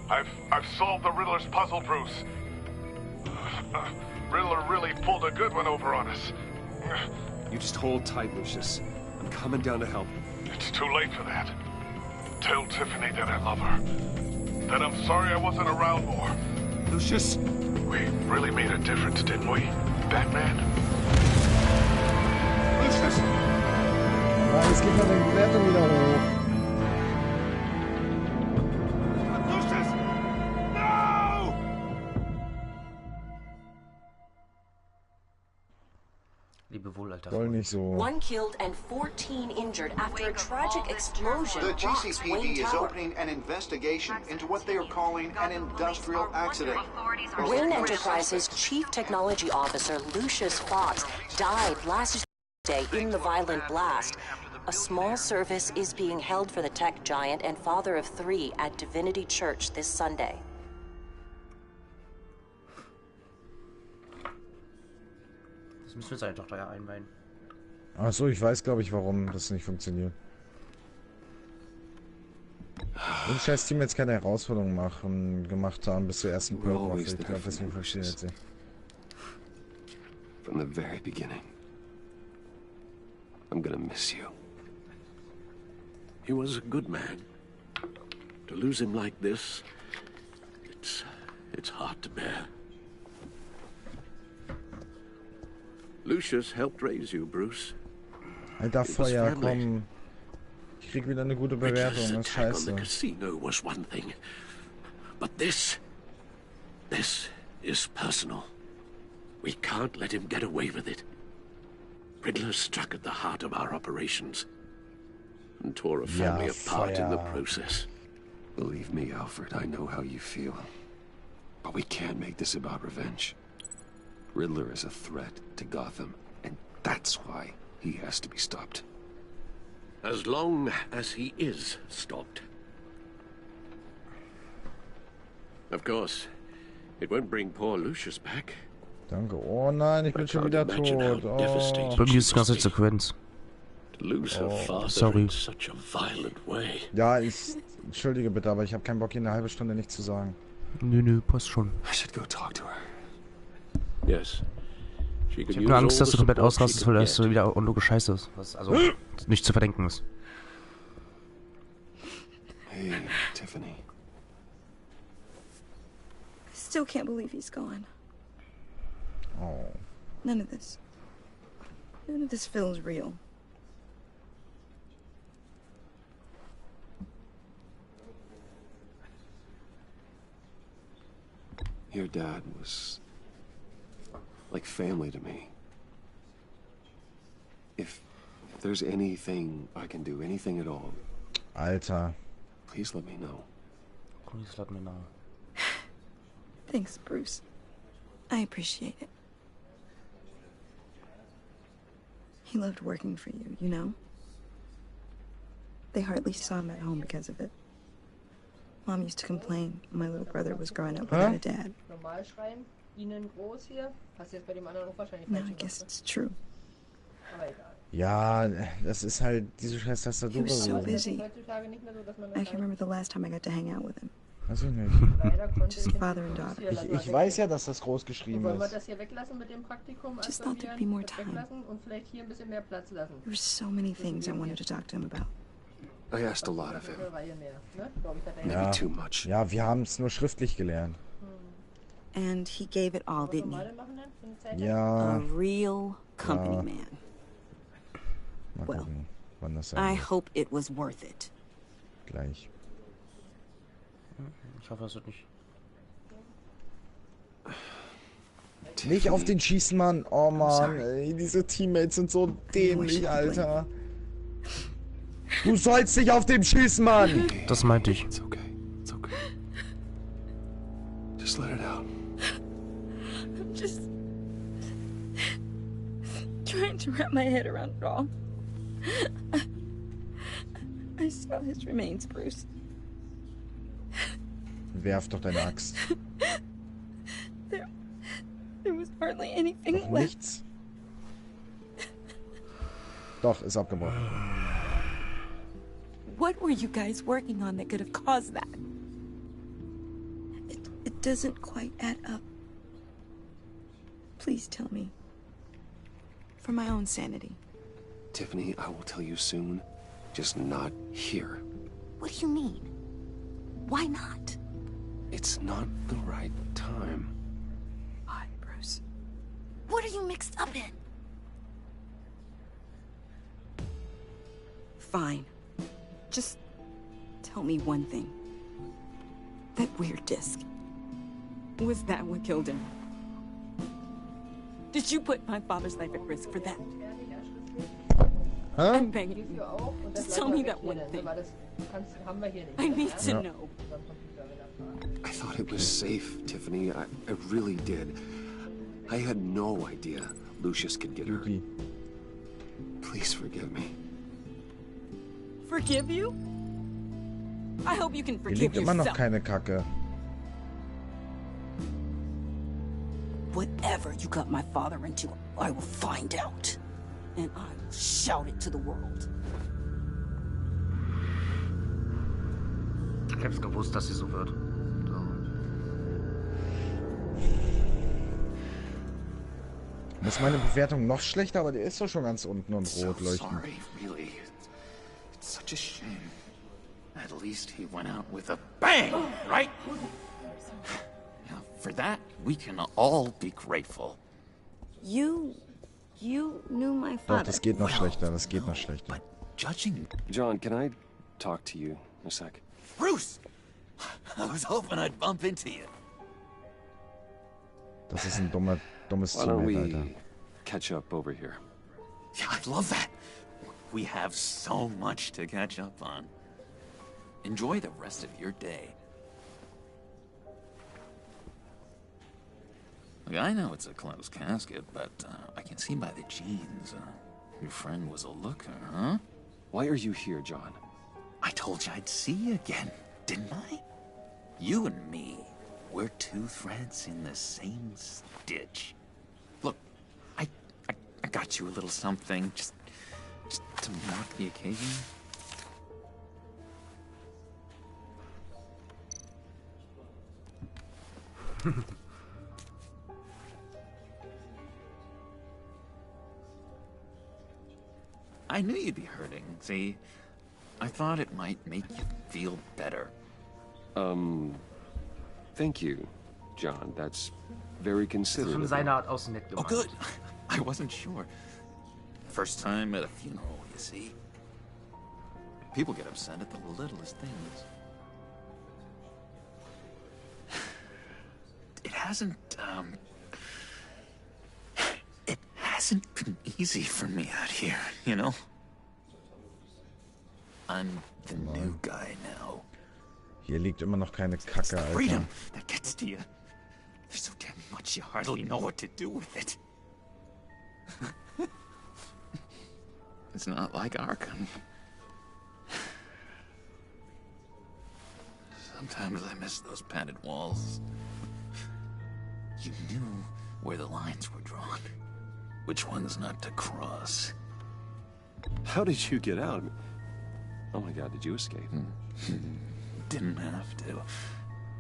I've solved the Riddler's puzzle, Bruce. Riddler really pulled a good one over on us. You just hold tight, Lucius. I'm coming down to help. It's too late for that. Tell Tiffany that I love her. That I'm sorry I wasn't around more. Lucius! We really made a difference, didn't we, Batman? Lucius! Ja, jetzt geht meine Bewertung wieder hoch. Soll nicht so. One killed and 14 injured after a tragic explosion. The GCPD is opening an investigation into what they are calling an industrial accident. Wayne Enterprises' chief technology officer, Lucius Fox, died last Tuesday in the violent blast. A small service is being held for the tech giant and father of 3 at Divinity Church this Sunday. Das müssen wir seine Tochter ja einweihen. Ach so, ich weiß, glaube ich, warum das nicht funktioniert. Und das scheiß Team jetzt keine Herausforderung gemacht haben bis zur ersten Perk-Waffe. Ich glaube, deswegen funktioniert sie. From the very beginning. I'm gonna miss you. He was a good man. To lose him like this, it's hard to bear. Lucius helped raise you, Bruce. Alter, Feuer, komm. Ich krieg wieder eine gute Bewertung, das ist scheiße. The casino was one thing, but this is personal. We can't let him get away with it. Riddler struck at the heart of our operations and tore a family apart in the process. Believe me, Alfred, I know how you feel. But we can't make this about revenge. Riddler is a threat to Gotham, and that's why he has to be stopped. As long as he is stopped. Of course, it won't bring poor Lucius back. Danke. Oh nein, ich bin schon wieder tot. Oh. Bei mir ist die ganze Sequenz. Oh, sorry. Ja, entschuldige bitte, aber ich habe keinen Bock, hier eine halbe Stunde nichts zu sagen. Nö, passt schon. I should go talk to her. Yes. Ich habe nur Angst, dass du komplett ausrastest, weil das wieder unlogisch scheiße ist. Was also nicht zu verdenken ist. Hey, Tiffany. I still can't believe he's gone. Oh. None of this feels real. Your dad was like family to me. If there's anything I can do, anything at all, Alter. Please let me know. Please let me know. Thanks, Bruce. I appreciate it. He loved working for you, you know? They hardly saw him at home because of it. Mom used to complain when my little brother was growing up without a dad. Now I guess it's true. Ja, das ist halt diese scheiß Tastatur. He was so busy. I can remember the last time I got to hang out with him. Weiß ich nicht. Just father and daughter. Ich weiß ja, dass das groß geschrieben ist. Just thought there'd be more time. There were so many things I wanted to talk to him about. I asked a lot of him. Ja, Maybe too much. ja, wir haben es nur schriftlich gelernt. And he gave it all, didn't he? Ja. A real company man. Mal gucken, wann das I hope it was worth it. Gleich. Ich hoffe, es wird nicht. Nicht auf den schießen, Mann. Oh Mann, ey, diese Teammates sind so dämlich, Alter. Du sollst nicht auf dem schießen, Mann. Das meinte ich. It's okay. It's okay. Just let it out. I'm just trying to wrap my head around it all. I saw his remains, Bruce. Werf doch deine Axt. There was hardly anything Doch left. nichts. Doch, ist abgebrochen. What were you guys working on that could have caused that? It doesn't quite add up. Please tell me. For my own sanity. Tiffany, I will tell you soon. Just not here. What do you mean? Why not? It's not the right time. Why, Bruce? What are you mixed up in? Fine. Just tell me one thing. That weird disc. Was that what killed him? Did you put my father's life at risk for that? Huh? I'm begging you. Just tell me that one thing. I need to know. I thought it was safe, Tiffany. I really did. I had no idea Lucius could get her. Please forgive me. Forgive you? I hope you can Hier forgive liegt immer noch yourself. keine Kacke. Whatever you got my father into, I will find out. And I will shout it to the world. Ich hab's gewusst, dass sie so wird. Ist meine Bewertung noch schlechter, aber die ist doch schon ganz unten und rot leuchten. Sorry, really. It's such a shame. At least he went out with a bang, right? Now, for that, we can all be grateful. You knew my father. Doch, das geht noch schlechter, das geht noch schlechter. Judging... John, can I talk to you a sec? Bruce! I was hoping I'd bump into you. Das ist ein dummes Why don't Teammate, Alter. we catch up over here? Yeah, I'd love that. We have so much to catch up on. Enjoy the rest of your day. Look, I know it's a closed casket, but I can see by the jeans. Your friend was a looker, huh? Why are you here, John? I told you I'd see you again, didn't I? You and me, we're two threads in the same stitch. got you a little something, just to mark the occasion. I knew you'd be hurting, see? I thought it might make you feel better. Thank you, John. That's very considerate. Von seiner Art aus nett gemeint. Oh, good. I wasn't sure. First time at a funeral, you see. People get upset at the littlest things. It hasn't been easy for me out here, you know? I'm the new guy now. Hier liegt immer noch keine Kacke, Alter. Freedom that gets to you. There's so damn much you hardly know what to do with it. It's not like Arkham. Sometimes I miss those padded walls. You knew where the lines were drawn. Which ones not to cross. How did you get out? Oh my god, did you escape? Didn't have to.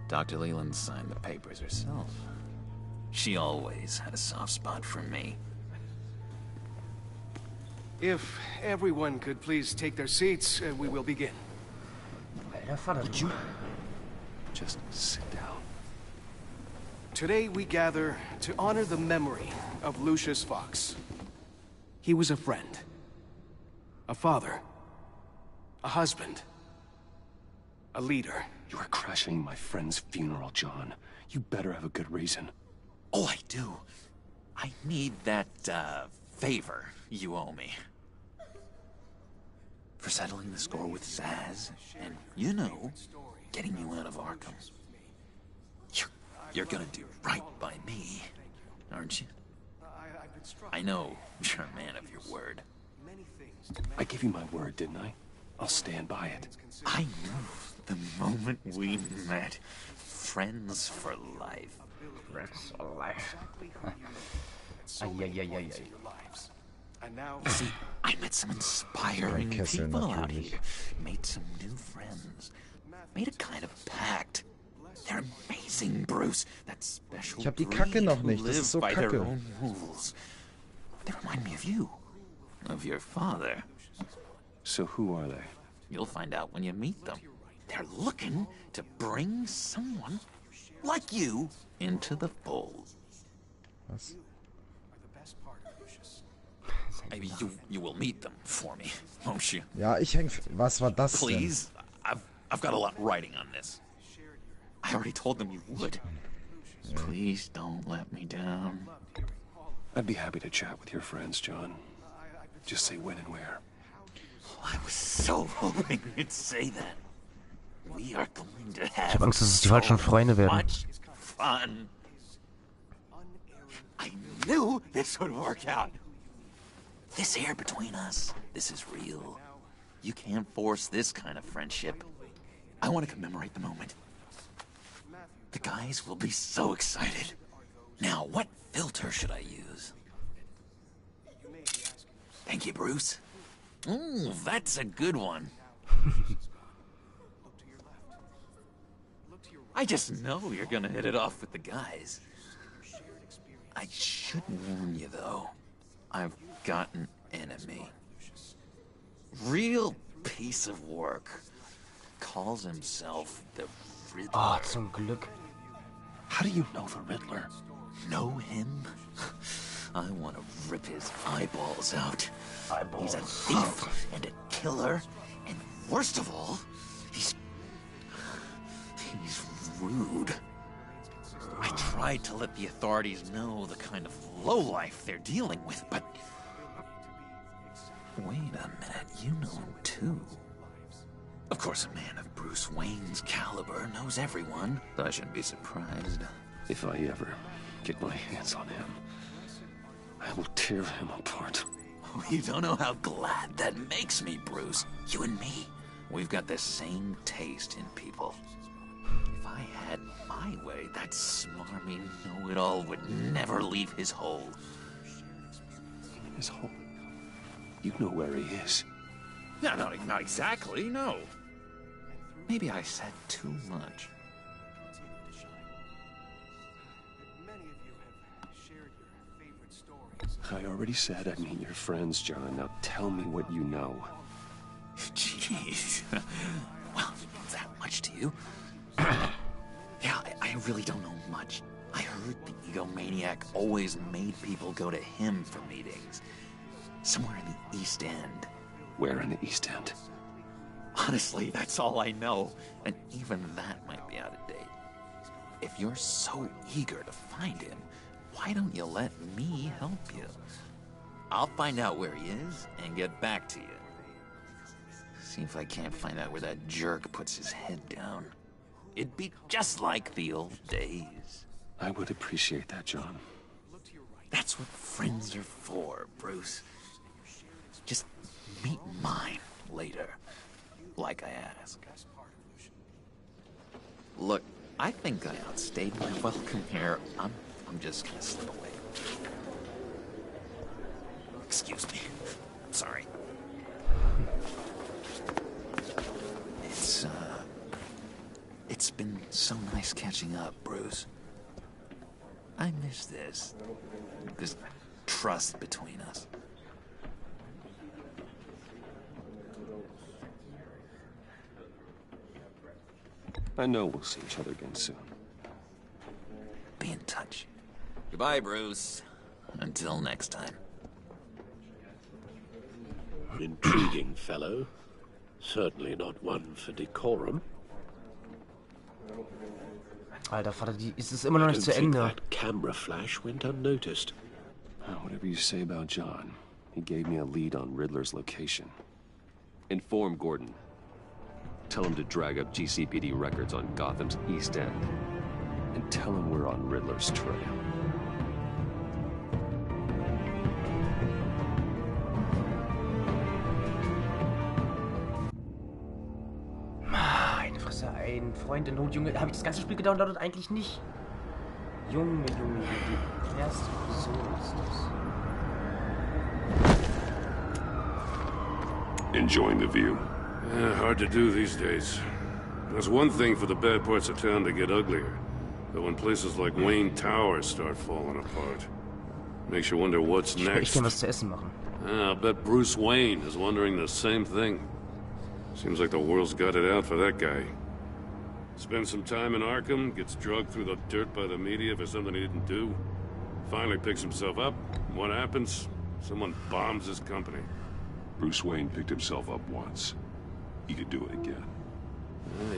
Dr. Leland signed the papers herself. She always had a soft spot for me. If everyone could please take their seats, we will begin. Would you just sit down? Today we gather to honor the memory of Lucius Fox. He was a friend, a father, a husband, a leader. You are crashing my friend's funeral, John. You better have a good reason. Oh, I do. I need that, favor you owe me. For settling the score with Zaz, and, you know, getting you out of Arkham. You're gonna do right by me, aren't you? I know you're a man of your word. I gave you my word, didn't I? I'll stand by it. I knew the moment we met. Friends for life. Friends for life. See, I met some inspiring people out here. Made some new friends. Made a kind of pact. They're amazing, Bruce. That special Ich hab die Kacke noch breed nicht. who Das live ist so by their kacke. own rules. They remind me of you. Of your father. So who are they? You'll find out when you meet them. They're looking to bring someone like you into the fold. Was? Maybe you will meet them for me, won't you? Ja, ich häng... Was war das denn? Please, I've got a lot writing on this. I already told them you would. Please don't let me down. I'd be happy to chat with your friends, John. Just say when and where. I was so hoping you'd say that. We are going to Ich have hab Angst, dass es die falschen Freunde werden. much fun. I knew this would work out. This air between us, this is real. You can't force this kind of friendship. I want to commemorate the moment. The guys will be so excited. Now, what filter should I use? Thank you, Bruce. Ooh, that's a good one. I just know you're gonna hit it off with the guys. I should warn you, though. I've got an enemy. Real piece of work. Calls himself the Riddler. Oh, zum Glück. How do you know the Riddler? Know him? I want to rip his eyeballs out. He's a thief and a killer, and worst of all, he's rude. I tried to let the authorities know the kind of lowlife they're dealing with, but... Wait a minute, you know him too. Of course, a man of Bruce Wayne's caliber knows everyone, so I shouldn't be surprised. If I ever get my hands on him, I will tear him apart. Oh, you don't know how glad that makes me, Bruce. You and me, we've got the same taste in people. If I had my way, that smarmy know-it-all would never leave his hole. his home. You know where he is. No, not exactly, no. Maybe I said too much. I already said I'd meet your friends, John. Now tell me what you know. Jeez. Well, that much to you? Yeah, I really don't know much. I heard the egomaniac always made people go to him for meetings. Somewhere in the East End. Where in the East End? Honestly, that's all I know. And even that might be out of date. If you're so eager to find him, why don't you let me help you? I'll find out where he is and get back to you. See if I can't find out where that jerk puts his head down. It'd be just like the old days. I would appreciate that, John. That's what friends are for, Bruce. Just meet mine later, like I asked. Look, I think I outstayed my welcome here. I'm just gonna slip away. Excuse me. I'm sorry. It's been so nice catching up, Bruce. I miss this trust between us. I know we'll see each other again soon. Be in touch. Goodbye, Bruce. Until next time. An intriguing fellow. Certainly not one for decorum. Alter Vater, ist es immer noch nicht zu Ende. That camera flash went unnoticed. Whatever you say about John, he gave me a lead on Riddler's location. Inform Gordon. Tell him to drag up GCPD records on Gotham's East End. And tell him we're on Riddler's trail. Meine Fresse, ein Freund in Not, Junge. Habe ich das ganze Spiel gedownloadet? Eigentlich nicht. Junge, die erste Person ist das. Enjoying the view? Yeah, hard to do these days. There's one thing for the bad parts of town to get uglier. But when places like Wayne Tower start falling apart, makes you wonder what's next. Ich kann was zu essen machen. I'll bet Bruce Wayne is wondering the same thing. Seems like the world's got it out for that guy. Spends some time in Arkham, gets drugged through the dirt by the media for something he didn't do. Finally picks himself up. What happens? Someone bombs his company. Bruce Wayne picked himself up once. He could do it again.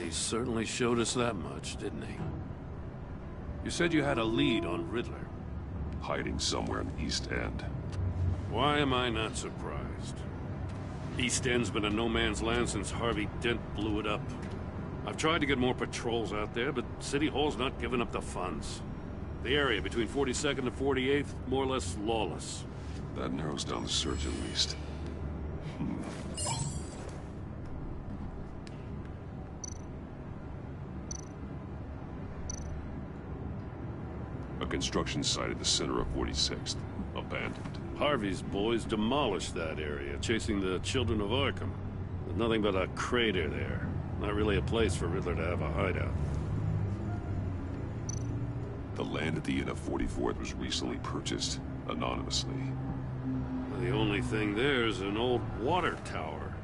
He certainly showed us that much, didn't he? You said you had a lead on Riddler. Hiding somewhere in the East End. Why am I not surprised? East End's been a no-man's land since Harvey Dent blew it up. I've tried to get more patrols out there, but City Hall's not giving up the funds. The area between 42nd and 48th, more or less lawless. That narrows down the search at least. A construction site at the center of 46th. Abandoned. Harvey's boys demolished that area, chasing the children of Arkham. There's nothing but a crater there. Not really a place for Riddler to have a hideout. The land at the end of 44th was recently purchased, anonymously. The only thing there is an old water tower.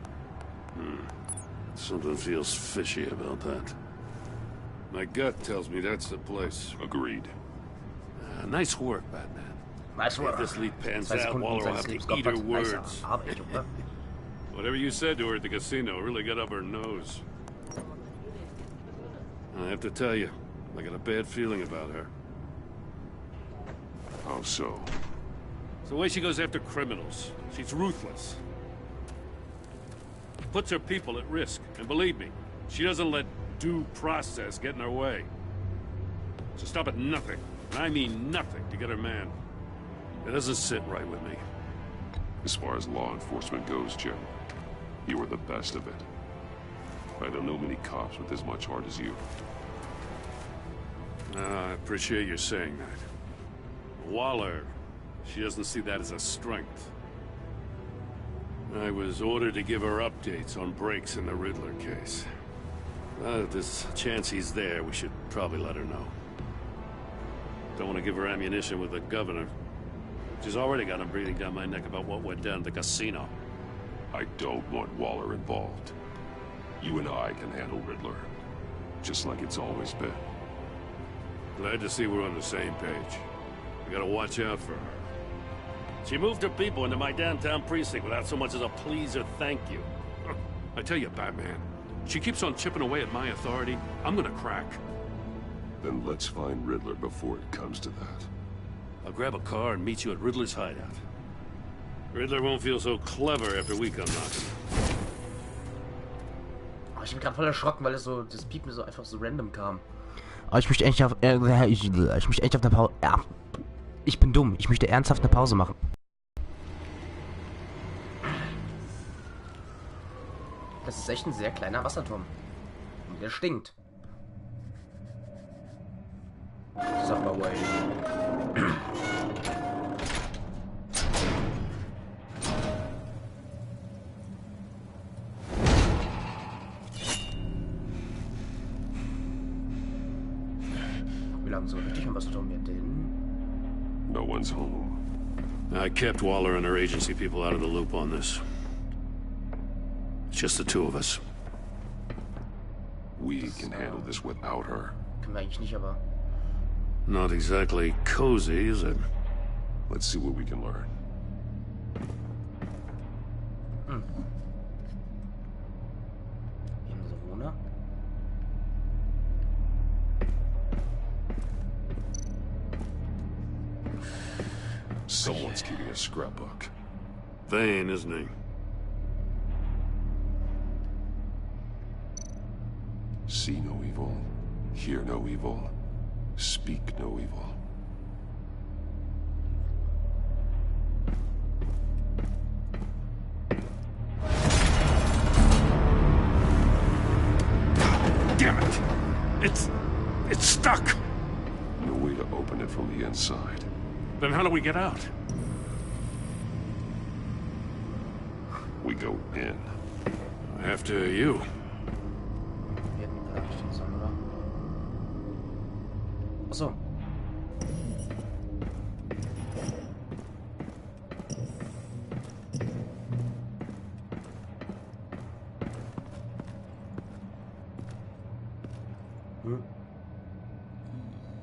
Something feels fishy about that. My gut tells me that's the place. Agreed. Nice work, Batman. Nice work. If this lead pans out, Waller will have to eat her words. Whatever you said to her at the casino really got up her nose. I have to tell you, I got a bad feeling about her. How so? It's the way she goes after criminals. She's ruthless. Puts her people at risk. And believe me, she doesn't let due process get in her way. So stop at nothing, and I mean nothing, to get her man. It doesn't sit right with me. As far as law enforcement goes, Jim, you are the best of it. I don't know many cops with as much heart as you. I appreciate you saying that. Waller, she doesn't see that as a strength. I was ordered to give her updates on breaks in the Riddler case. If there's a chance he's there, we should probably let her know. Don't want to give her ammunition with the governor. She's already got him breathing down my neck about what went down at the casino. I don't want Waller involved. You and I can handle Riddler, just like it's always been. Glad to see we're on the same page. We gotta watch out for her. She moved her people into my downtown precinct without so much as a please or thank you. I tell you, Batman, she keeps on chipping away at my authority. I'm gonna crack. Then let's find Riddler before it comes to that. I'll grab a car and meet you at Riddler's hideout. Riddler won't feel so clever after we come knocking. Oh, ich bin gerade voll erschrocken, weil das Piepen so einfach so random kam. Aber ich möchte eigentlich auf eine Pause. Ja, ich bin dumm. Ich möchte ernsthaft eine Pause machen. Das ist echt ein sehr kleiner Wasserturm. Und der stinkt. Subway. Wie lange so richtig am Wasserturm hier denn? No one's home. I kept Waller and her agency people out of the loop on this. It's just the two of us. We can handle this without her. Können wir eigentlich nicht, aber... Not exactly cozy, is it? Let's see what we can learn. Someone's keeping a scrapbook. Vain, isn't he? See no evil, hear no evil, speak no evil. Damn it! It's stuck! No way to open it from the inside. Then how do we get out? We go in. After you. Achso.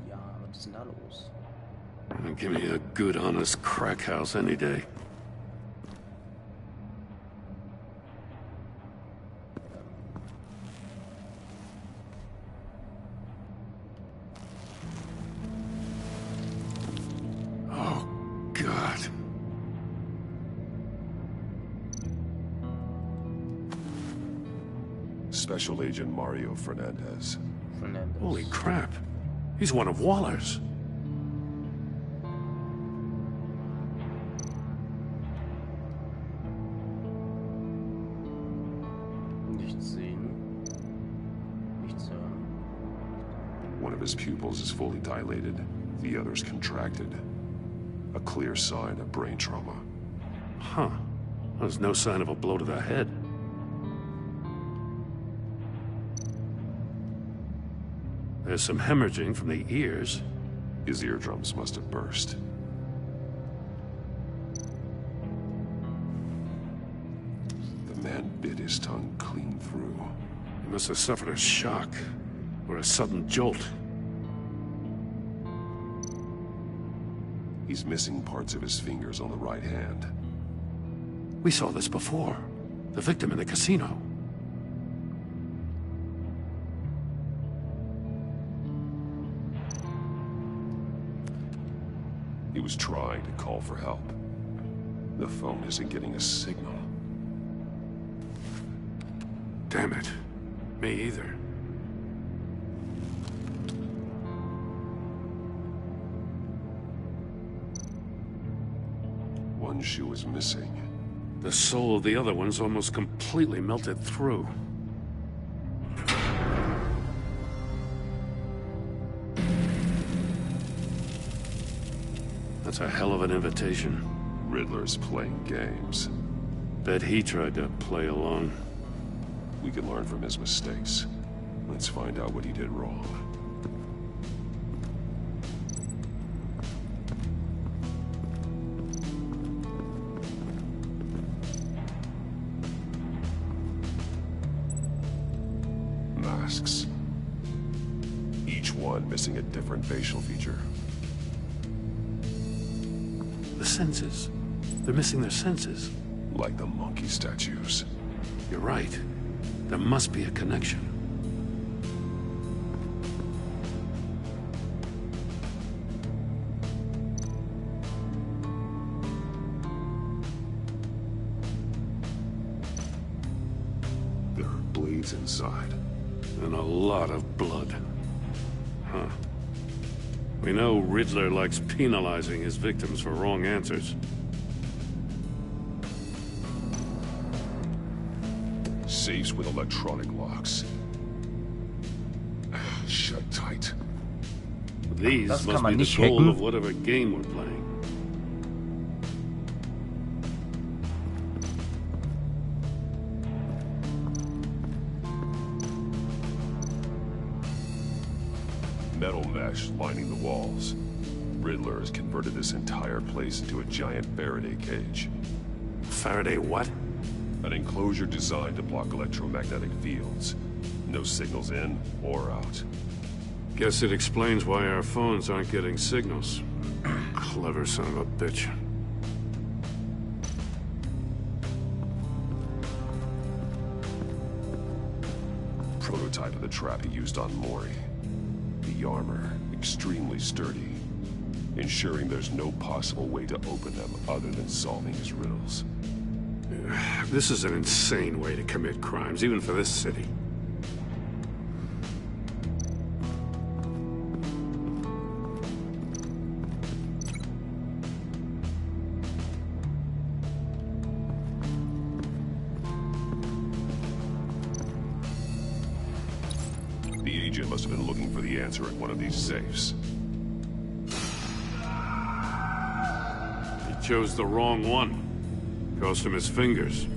Ja, was ist denn da los? Give me a good, honest crack house any day. Oh, God. Special Agent Mario Fernandez. Holy crap. He's one of Waller's. One of his pupils is fully dilated, the other's contracted. A clear sign of brain trauma. Huh. There's no sign of a blow to the head. There's some hemorrhaging from the ears. His eardrums must have burst. The man bit his tongue clean through. He must have suffered a shock. Or a sudden jolt. He's missing parts of his fingers on the right hand. We saw this before. The victim in the casino. He was trying to call for help. The phone isn't getting a signal. Damn it. Me either. One shoe is missing. The sole of the other one's almost completely melted through. That's a hell of an invitation. Riddler's playing games. Bet he tried to play along. We can learn from his mistakes. Let's find out what he did wrong. Masks. Each one missing a different facial feature. The senses. They're missing their senses. Like the monkey statues. You're right. There must be a connection. There are blades inside. And a lot of blood. Huh. We know Riddler likes penalizing his victims for wrong answers. Safes with electronic locks. Shut tight. These must be the goal of whatever game we're playing. Metal mesh lining the walls. Riddler has converted this entire place into a giant Faraday cage. Faraday what? An enclosure designed to block electromagnetic fields. No signals in or out. Guess it explains why our phones aren't getting signals. Clever son of a bitch. Prototype of the trap he used on Mori. The armor, extremely sturdy, ensuring there's no possible way to open them other than solving his riddles. This is an insane way to commit crimes, even for this city. The agent must have been looking for the answer at one of these safes. He chose the wrong one. Cost him his fingers.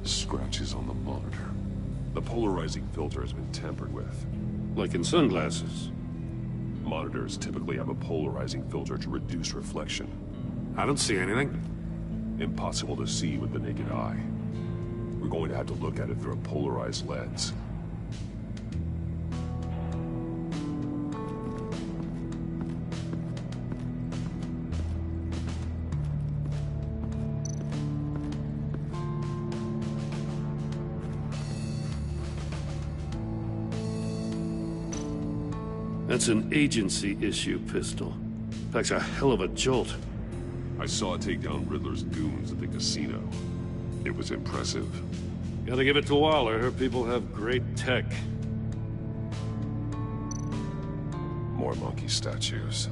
Scratches on the monitor. The polarizing filter has been tampered with. Like in sunglasses. Monitors typically have a polarizing filter to reduce reflection. I don't see anything. Impossible to see with the naked eye. We're going to have to look at it through a polarized lens. That's an agency-issue pistol. Packs a hell of a jolt. I saw it take down Riddler's goons at the casino. It was impressive. Gotta give it to Waller. Her people have great tech. More monkey statues.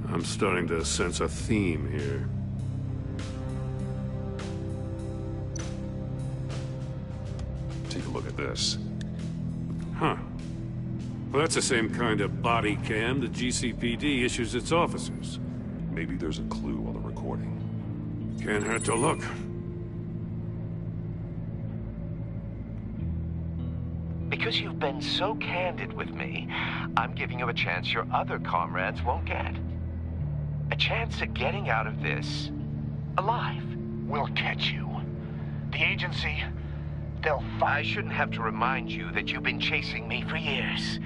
I'm starting to sense a theme here. Take a look at this. Huh. Well, that's the same kind of body cam the GCPD issues its officers. Maybe there's a clue on the recording. Can't hurt to look. Because you've been so candid with me, I'm giving you a chance your other comrades won't get. A chance at getting out of this alive. We'll catch you. The agency, they'll find... I shouldn't have to remind you that you've been chasing me for years.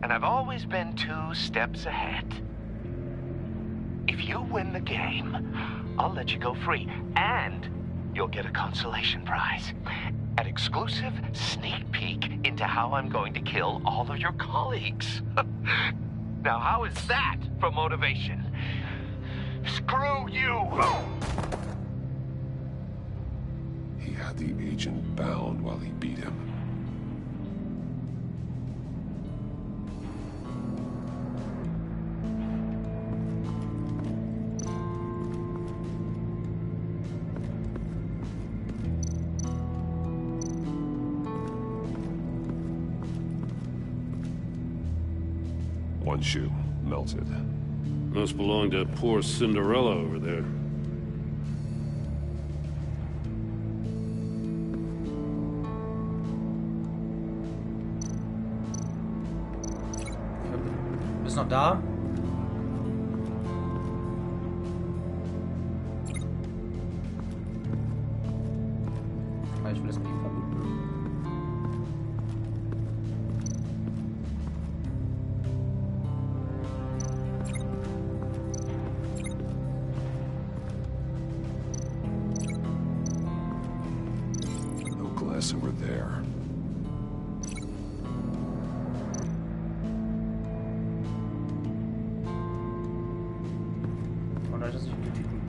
And I've always been 2 steps ahead. If you win the game, I'll let you go free. And you'll get a consolation prize. An exclusive sneak peek into how I'm going to kill all of your colleagues. Now, how is that for motivation? Screw you! He had the agent bound while he beat him. One shoe, melted. Must belong to poor Cinderella over there. Bist noch da? Ich will das mit ihm verbinden. No glass over there. Und da ist es nicht die Typen.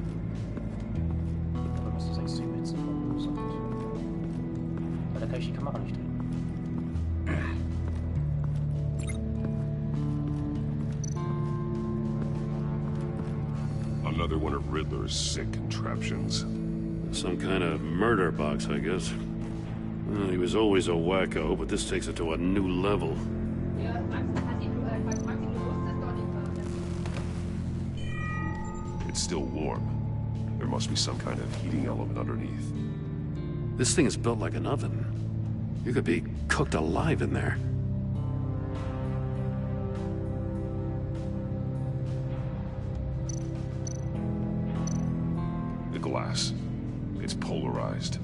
Aber muss das extrem hitzen. Da kann ich die Kamera nicht drehen. Another one of Riddler's sick contraptions. Some kind of murder box, I guess. Well, he was always a wacko, but this takes it to a new level. It's still warm. There must be some kind of heating element underneath. This thing is built like an oven. You could be cooked alive in there. The glass. It's polarized.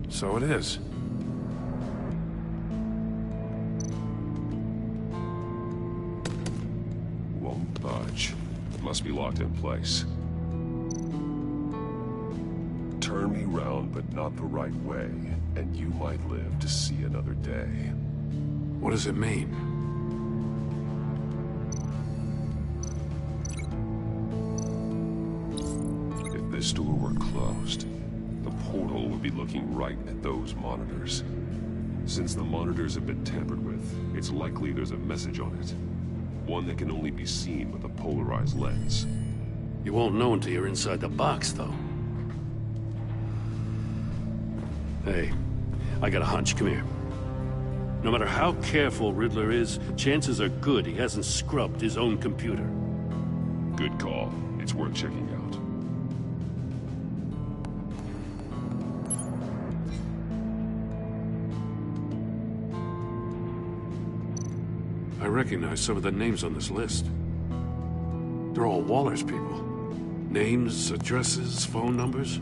So it is. Won't budge. Must be locked in place. Turn me round, but not the right way, and you might live to see another day. What does it mean? If this door were closed, the portal would be looking right at those monitors. Since the monitors have been tampered with, it's likely there's a message on it. One that can only be seen with a polarized lens. You won't know until you're inside the box, though. Hey, I got a hunch. Come here. No matter how careful Riddler is, chances are good he hasn't scrubbed his own computer. Good call. It's worth checking out. I recognize some of the names on this list. They're all Waller's people. Names, addresses, phone numbers.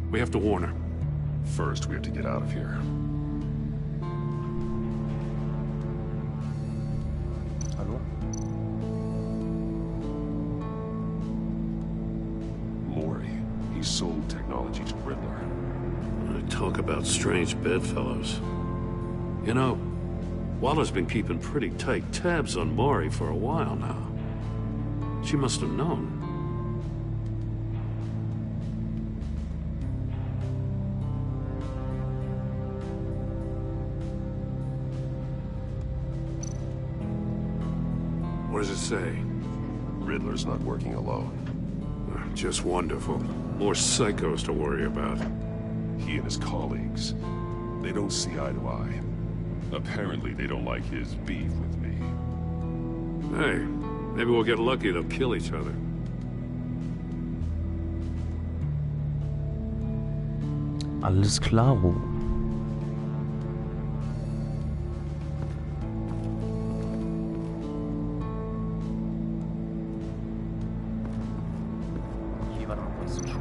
We have to warn her. First, we have to get out of here. Hallo? Maury. He sold technology to Riddler. Talk about strange bedfellows. You know, Waller's been keeping pretty tight tabs on Maury for a while now. She must have known. What does it say? Riddler's not working alone. Just wonderful. More psychos to worry about. He and his colleagues, they don't see eye to eye. Apparently, they don't like his beef with me. Hey, maybe we'll get lucky. They'll kill each other. Alles klaro. Hier war noch was zu tun.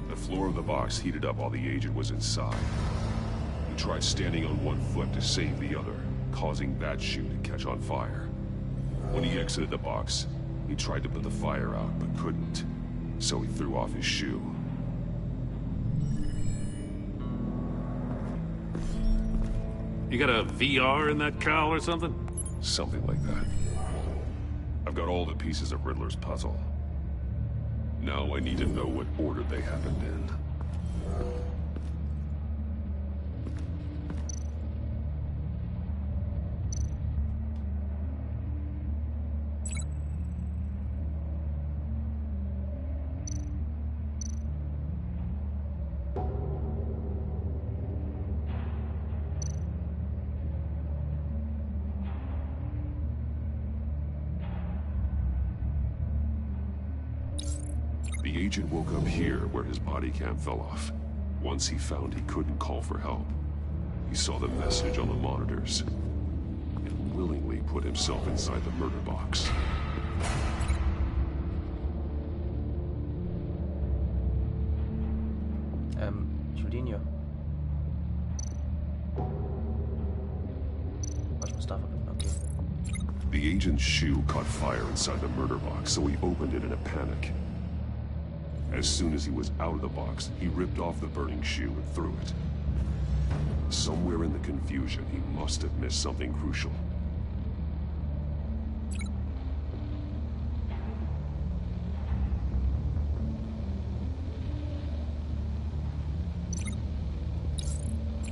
The floor of the box heated up while the agent was inside. He tried standing on one foot to save the other, causing that shoe to catch on fire. When he exited the box, he tried to put the fire out, but couldn't. So he threw off his shoe. You got a VR in that cowl or something? Something like that. I've got all the pieces of Riddler's puzzle. Now I need to know what order they happened in. The agent woke up here where his body cam fell off. Once he found he couldn't call for help, he saw the message on the monitors and willingly put himself inside the murder box. Ich will den hier. Ich muss da verbinden, okay. The agent's shoe caught fire inside the murder box, so he opened it in a panic. As soon as he was out of the box, he ripped off the burning shoe and threw it. Somewhere in the confusion, he must have missed something crucial.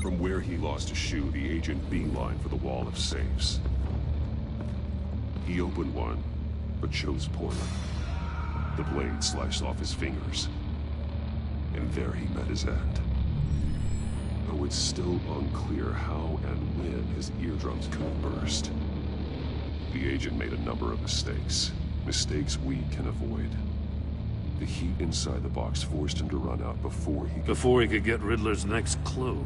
From where he lost a shoe, the agent beelined for the wall of safes. He opened one, but chose poorly. The blade sliced off his fingers, and there he met his end. Though it's still unclear how and when his eardrums could have burst. The agent made a number of mistakes. Mistakes we can avoid. The heat inside the box forced him to run out before he could get Riddler's next clue.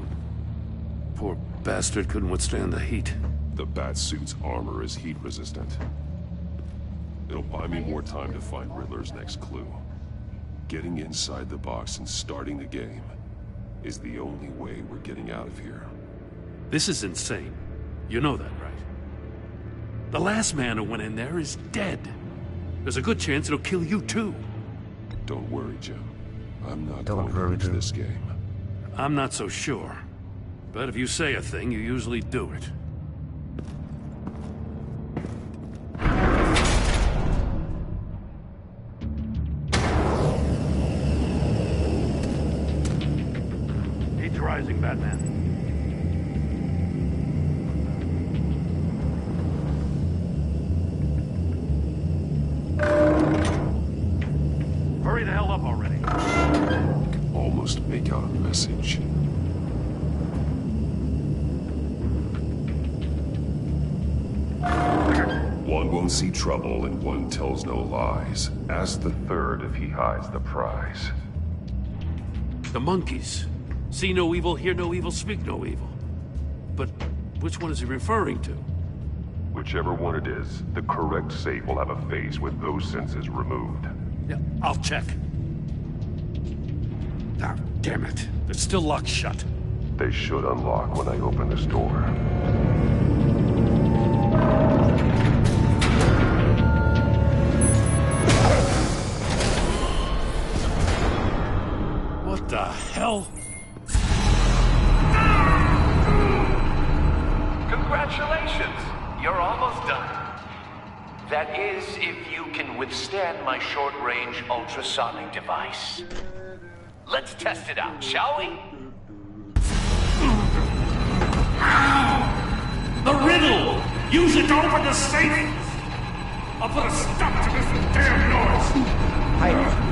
Poor bastard couldn't withstand the heat. The Batsuit's armor is heat resistant. It'll buy me more time to find Riddler's next clue. Getting inside the box and starting the game is the only way we're getting out of here. This is insane. You know that, right? The last man who went in there is dead. There's a good chance it'll kill you too. Don't worry, Jim. I'm not going to lose this game. I'm not so sure. But if you say a thing, you usually do it. Rising, Batman. Hurry the hell up already. I can almost make out a message. One won't see trouble and one tells no lies. Ask the third if he hides the prize. The monkeys. See no evil, hear no evil, speak no evil. But which one is he referring to? Whichever one it is, the correct safe will have a face with those senses removed. Yeah, I'll check. Ah, damn it. They're still locked shut. They should unlock when I open this door. What the hell? Congratulations! You're almost done. That is, if you can withstand my short-range ultrasonic device. Let's test it out, shall we? The riddle! Use it to open the safe! I'll put a stop to this damn noise! Hi.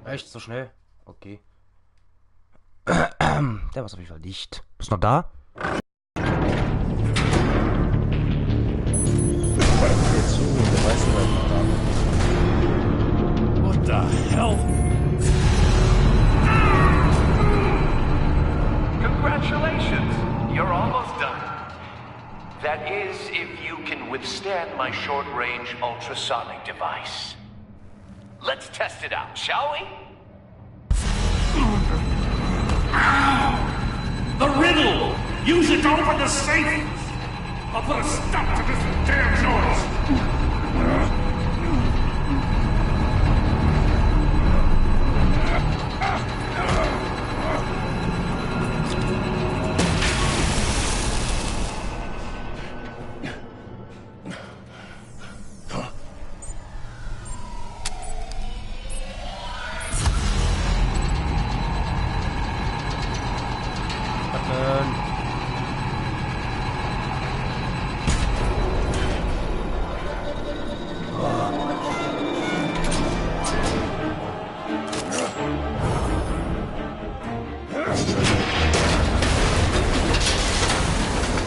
Echt? So schnell? Okay. Der war auf jeden Fall dicht. Bist du noch da? Jetzt so, der weiß nicht, was da. What the hell? Congratulations! You're almost done. That is, if you can withstand my short-range ultrasonic device. Let's test it out, shall we? Use it to open the safe! I'll put a stop to this damn noise!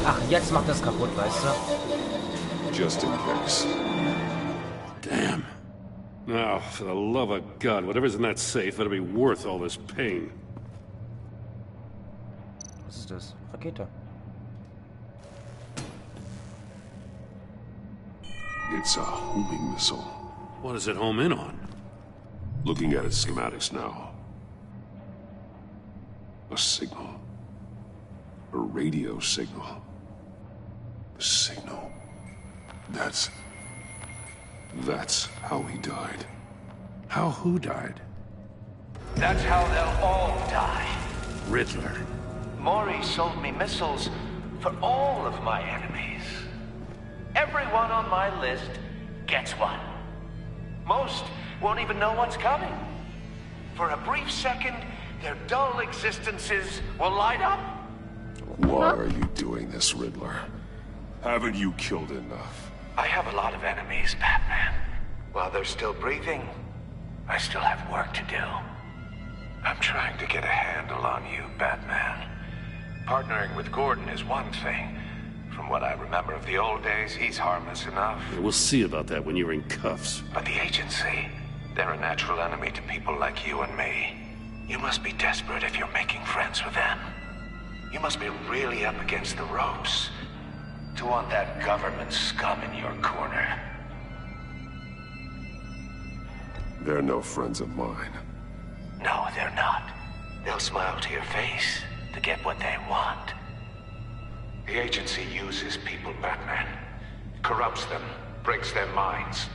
Ach, jetzt macht das kaputt, weißt du? Just in case. Damn. Now, for the love of God, whatever's in that safe better be worth all this pain. Was ist das? Rakete. It's a homing missile. What does it home in on? Looking at its schematics now. A signal. A radio signal. A signal. That's how he died. How who died? That's how they'll all die. Riddler. Maury sold me missiles for all of my enemies. Everyone on my list gets one. Most won't even know what's coming. For a brief second, their dull existences will light up. Why are you doing this, Riddler? Haven't you killed enough? I have a lot of enemies, Batman. While they're still breathing, I still have work to do. I'm trying to get a handle on you, Batman. Partnering with Gordon is one thing. From what I remember of the old days, he's harmless enough. We'll see about that when you're in cuffs. But the agency, they're a natural enemy to people like you and me. You must be desperate if you're making friends with them. You must be really up against the ropes to want that government scum in your corner. They're no friends of mine. No, they're not. They'll smile to your face to get what they want. The agency uses people, Batman. Corrupts them, breaks their minds.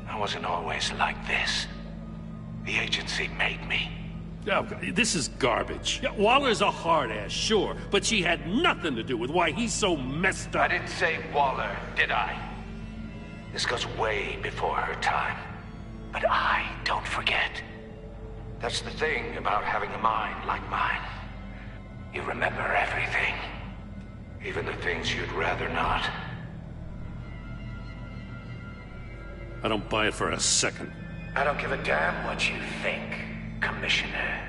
I wasn't always like this. The agency made me. Oh, this is garbage. Yeah, Waller's a hard-ass, sure, but she had nothing to do with why he's so messed up. I didn't say Waller, did I? This goes way before her time. But I don't forget. That's the thing about having a mind like mine. You remember everything. Even the things you'd rather not. I don't buy it for a second. I don't give a damn what you think, Commissioner.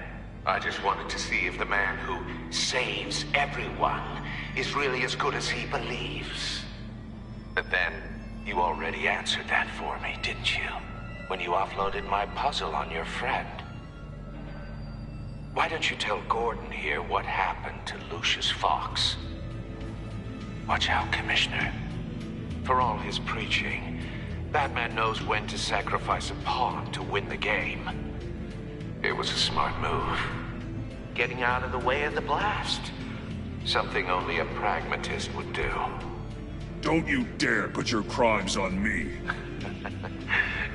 I just wanted to see if the man who saves everyone is really as good as he believes. But then, you already answered that for me, didn't you? When you offloaded my puzzle on your friend. Why don't you tell Gordon here what happened to Lucius Fox? Watch out, Commissioner. For all his preaching, Batman knows when to sacrifice a pawn to win the game. It was a smart move. Getting out of the way of the blast. Something only a pragmatist would do. Don't you dare put your crimes on me.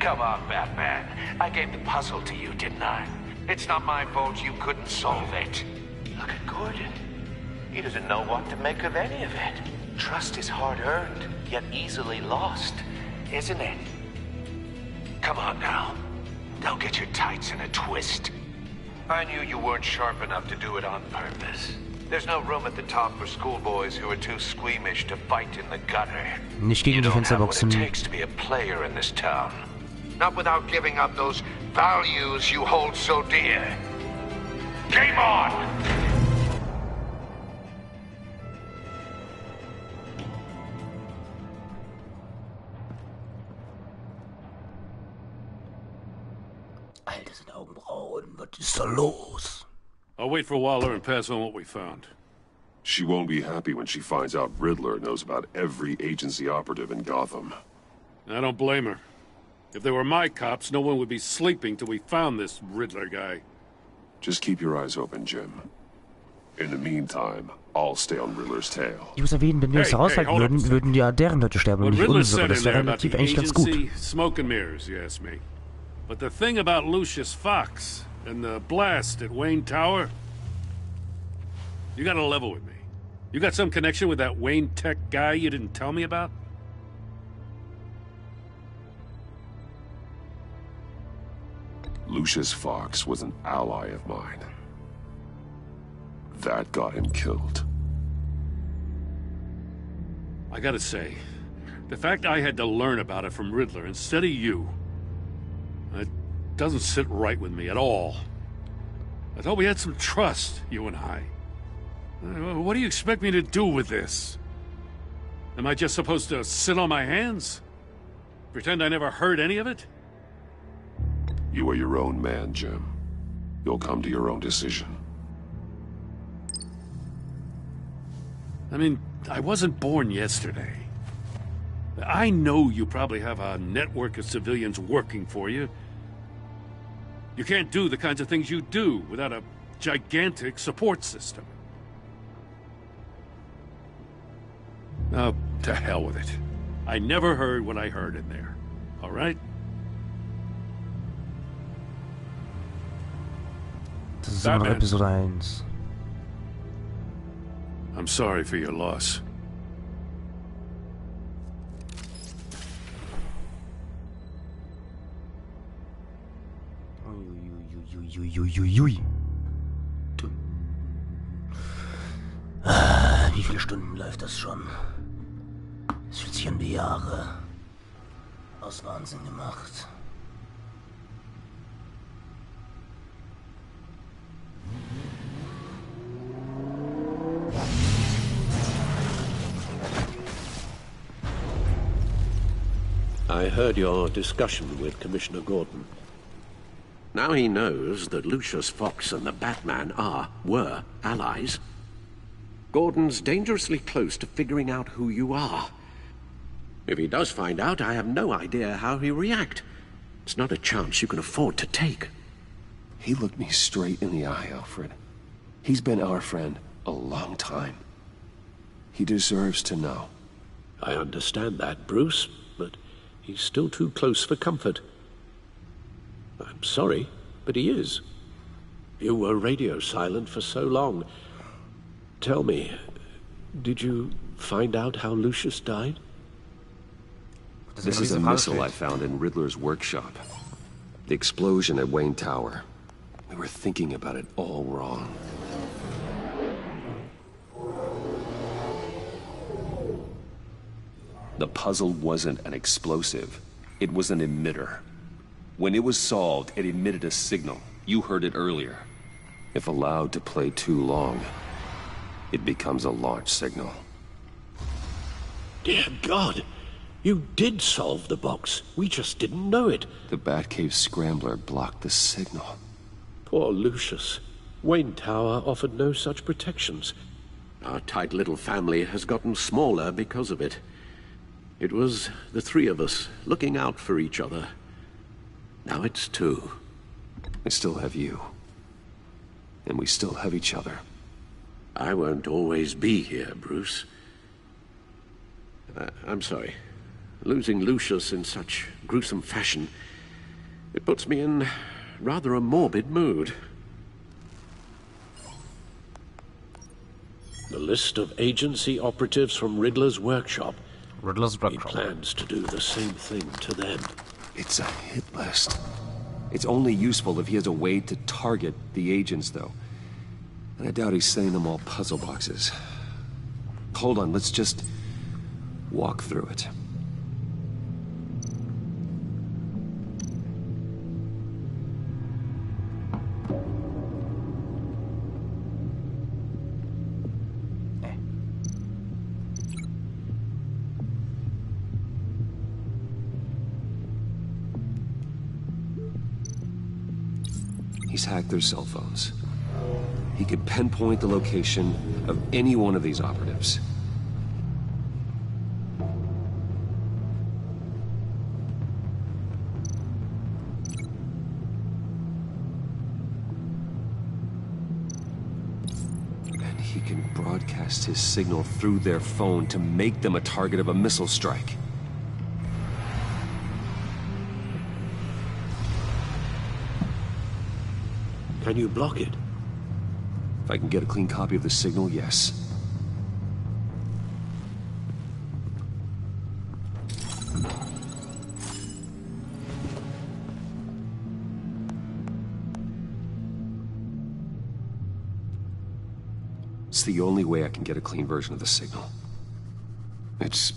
Come on, Batman. I gave the puzzle to you, didn't I? It's not my fault you couldn't solve it. Look at Gordon. He doesn't know what to make of any of it. Trust is hard-earned, yet easily lost, isn't it? Come on now. Don't get your tights in a twist. I knew you weren't sharp enough to do it on purpose. There's no room at the top for schoolboys who are too squeamish to fight in the gutter. Nicht gegen die Fensterboxen. It takes to be a player in this town. Not without giving up those values you hold so dear. Game on! Alter, sind Augenbrauen. Was ist da los? I'll wait for Waller and pass on what we found. She won't be happy when she finds out Riddler knows about every agency operative in Gotham. I don't blame her. If they were my cops, no one would be sleeping till we found this Riddler guy. Just keep your eyes open, Jim. In the meantime, I'll stay on Riddler's tail. Ich muss erwähnen, wenn wir uns heraushalten würden, würden ja deren Leute sterben und nicht unsere. Das wäre relativ eigentlich ganz gut. Smoke and mirrors, you ask me. But the thing about Lucius Fox and the blast at Wayne Tower, you gotta level with me. You got some connection with that Wayne Tech guy you didn't tell me about? Lucius Fox was an ally of mine. That got him killed. I gotta say, the fact I had to learn about it from Riddler instead of you, it doesn't sit right with me at all. I thought we had some trust, you and I. What do you expect me to do with this? Am I just supposed to sit on my hands? Pretend I never heard any of it? You are your own man, Jim. You'll come to your own decision. I mean, I wasn't born yesterday. I know you probably have a network of civilians working for you. You can't do the kinds of things you do without a gigantic support system. Oh, to hell with it. I never heard what I heard in there. All right? Das ist immer noch Episode 1. I'm sorry for your loss. Wie viele Stunden läuft das schon? Es fühlt sich an wie Jahre. Aus Wahnsinn gemacht. I heard your discussion with Commissioner Gordon. Now he knows that Lucius Fox and the Batman were allies. Gordon's dangerously close to figuring out who you are. If he does find out, I have no idea how he'll react. It's not a chance you can afford to take. He looked me straight in the eye, Alfred. He's been our friend a long time. He deserves to know. I understand that, Bruce, but he's still too close for comfort. I'm sorry, but he is. You were radio silent for so long. Tell me, did you find out how Lucius died? This is a missile I found in Riddler's workshop. The explosion at Wayne Tower. We were thinking about it all wrong. The puzzle wasn't an explosive. It was an emitter. When it was solved, it emitted a signal. You heard it earlier. If allowed to play too long, it becomes a launch signal. Dear God, you did solve the box. We just didn't know it. The Batcave Scrambler blocked the signal. Poor Lucius. Wayne Tower offered no such protections. Our tight little family has gotten smaller because of it. It was the three of us looking out for each other. Now it's two. I still have you. And we still have each other. I won't always be here, Bruce. I'm sorry. Losing Lucius in such gruesome fashion, it puts me in rather a morbid mood. The list of agency operatives from Riddler's workshop. He plans to do the same thing to them. It's a hit list. It's only useful if he has a way to target the agents, though. And I doubt he's sending them all puzzle boxes. Hold on, let's just walk through it. He's hacked their cell phones. He could pinpoint the location of any one of these operatives. he can broadcast his signal through their phone to make them a target of a missile strike. Can you block it? If I can get a clean copy of the signal, yes. It's the only way I can get a clean version of the signal. It's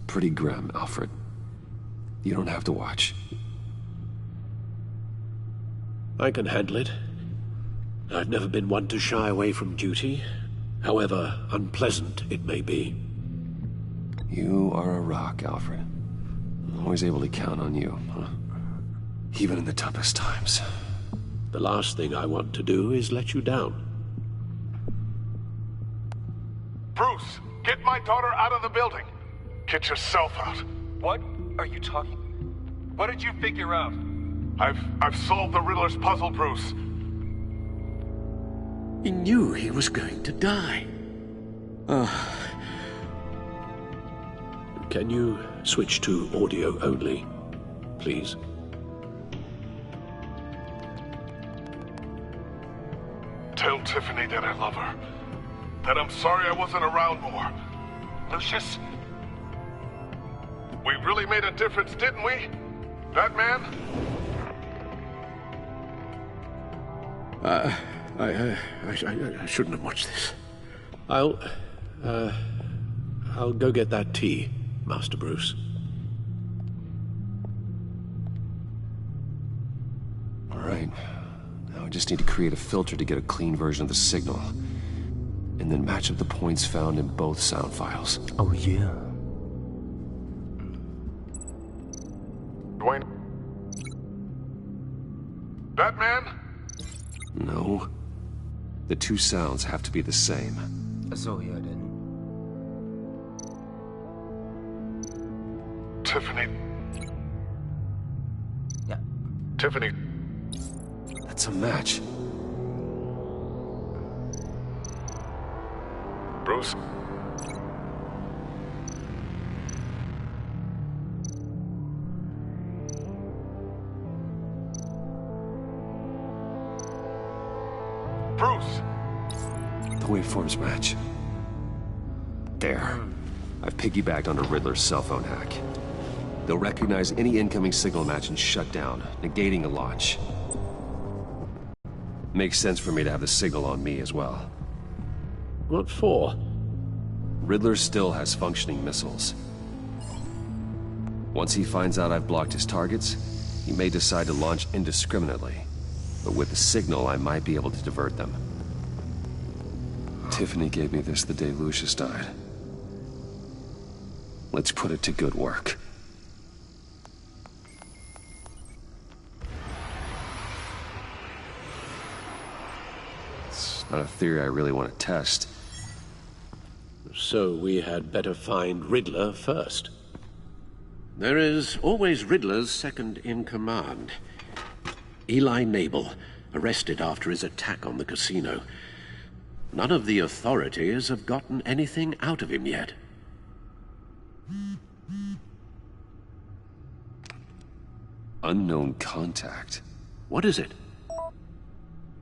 pretty grim, Alfred. You don't have to watch. I can handle it. I've never been one to shy away from duty, however unpleasant it may be. You are a rock, Alfred. I'm always able to count on you, huh? Even in the toughest times. The last thing I want to do is let you down. Bruce, get my daughter out of the building. Get yourself out. What are you talking? What did you figure out? I've solved the Riddler's puzzle, Bruce. He knew he was going to die. Can you switch to audio only, please? Tell Tiffany that I love her. That I'm sorry I wasn't around more. Lucius, we really made a difference, didn't we? That man? I shouldn't have watched this. I'll go get that tea, Master Bruce. All right. Now I just need to create a filter to get a clean version of the signal. And then match up the points found in both sound files. Oh, yeah. Dwayne? That man? No. The two sounds have to be the same. So, ja, denn. Tiffany. Yeah. Tiffany. That's a match. Bruce? Bruce! The waveforms match. There. I've piggybacked on a Riddler's cell phone hack. They'll recognize any incoming signal match and shut down, negating a launch. Makes sense for me to have the signal on me as well. What for? Riddler still has functioning missiles. Once he finds out I've blocked his targets, he may decide to launch indiscriminately. But with the signal, I might be able to divert them. Tiffany gave me this the day Lucius died. Let's put it to good work. It's not a theory I really want to test. So we had better find Riddler first. There is always Riddler's second in command. Eli Nabel, arrested after his attack on the casino. None of the authorities have gotten anything out of him yet. Unknown contact. What is it?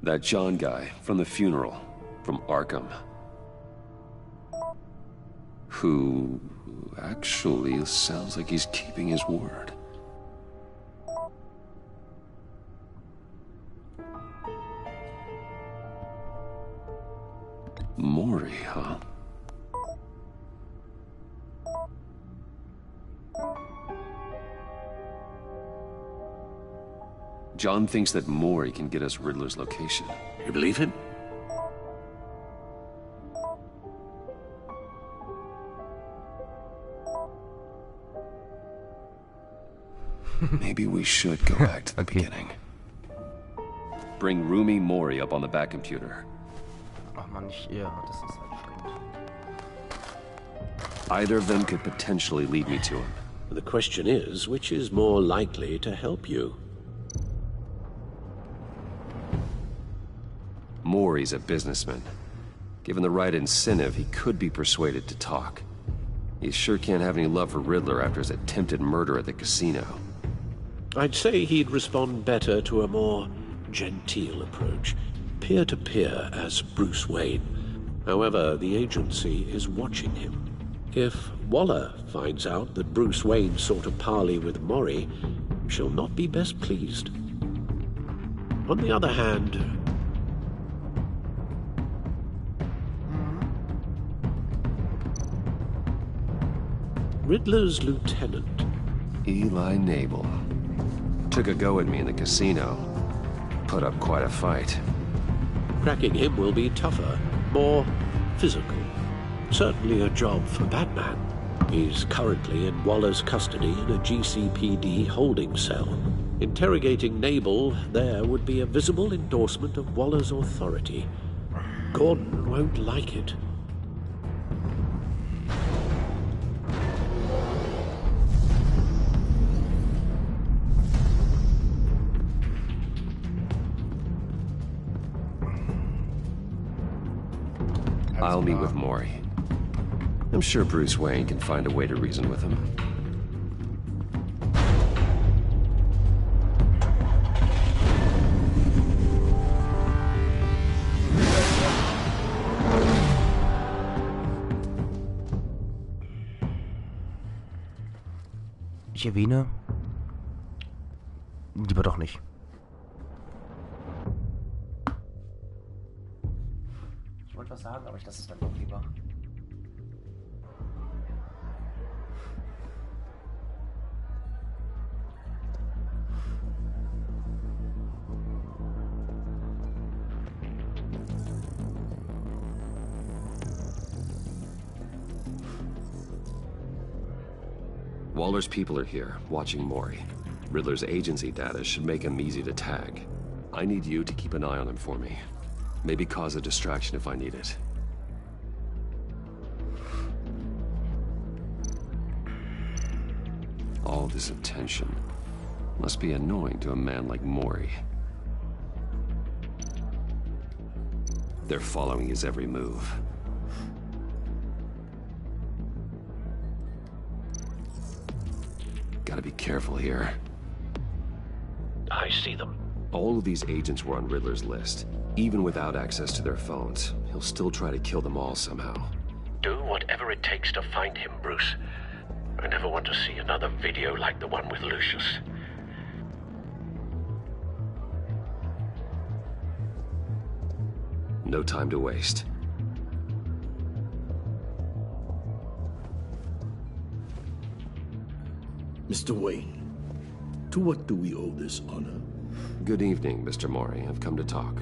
That John guy from the funeral, from Arkham. Who actually sounds like he's keeping his word. Maury, huh? John thinks that Maury can get us Riddler's location. You believe him? Maybe we should go back to the beginning. Bring Rumi Mori up on the back computer. Ach man, nicht er. Das ist halt schlimm. Either of them could potentially lead me to him. The question is, which is more likely to help you? Mori's a businessman. Given the right incentive, he could be persuaded to talk. He sure can't have any love for Riddler after his attempted murder at the casino. I'd say he'd respond better to a more genteel approach, peer-to-peer as Bruce Wayne. However, the agency is watching him. If Waller finds out that Bruce Wayne sought a parley with Mori, she'll not be best pleased. On the other hand, Riddler's lieutenant, Eli Nabel, took a go at me in the casino. Put up quite a fight. cracking him will be tougher, more physical. Certainly a job for Batman. He's currently in Waller's custody in a GCPD holding cell. Interrogating Nabel there would be a visible endorsement of Waller's authority. Gordon won't like it. I'll meet with Mori. I'm sure Bruce Wayne can find a way to reason with him. Ich erwähne... Lieber doch nicht. Ich wollte was sagen, aber ich lasse es dann doch lieber. Waller's people are here, watching Mori. Riddler's agency data should make him easy to tag. I need you to keep an eye on him for me. Maybe cause a distraction if I need it. All this attention must be annoying to a man like Mori. They're following his every move. Gotta be careful here. I see them. All of these agents were on Riddler's list. Even without access to their phones, he'll still try to kill them all somehow. Do whatever it takes to find him, Bruce. I never want to see another video like the one with Lucius. No time to waste. Mr. Wayne, to what do we owe this honor? Good evening, Mr. Mori. I've come to talk.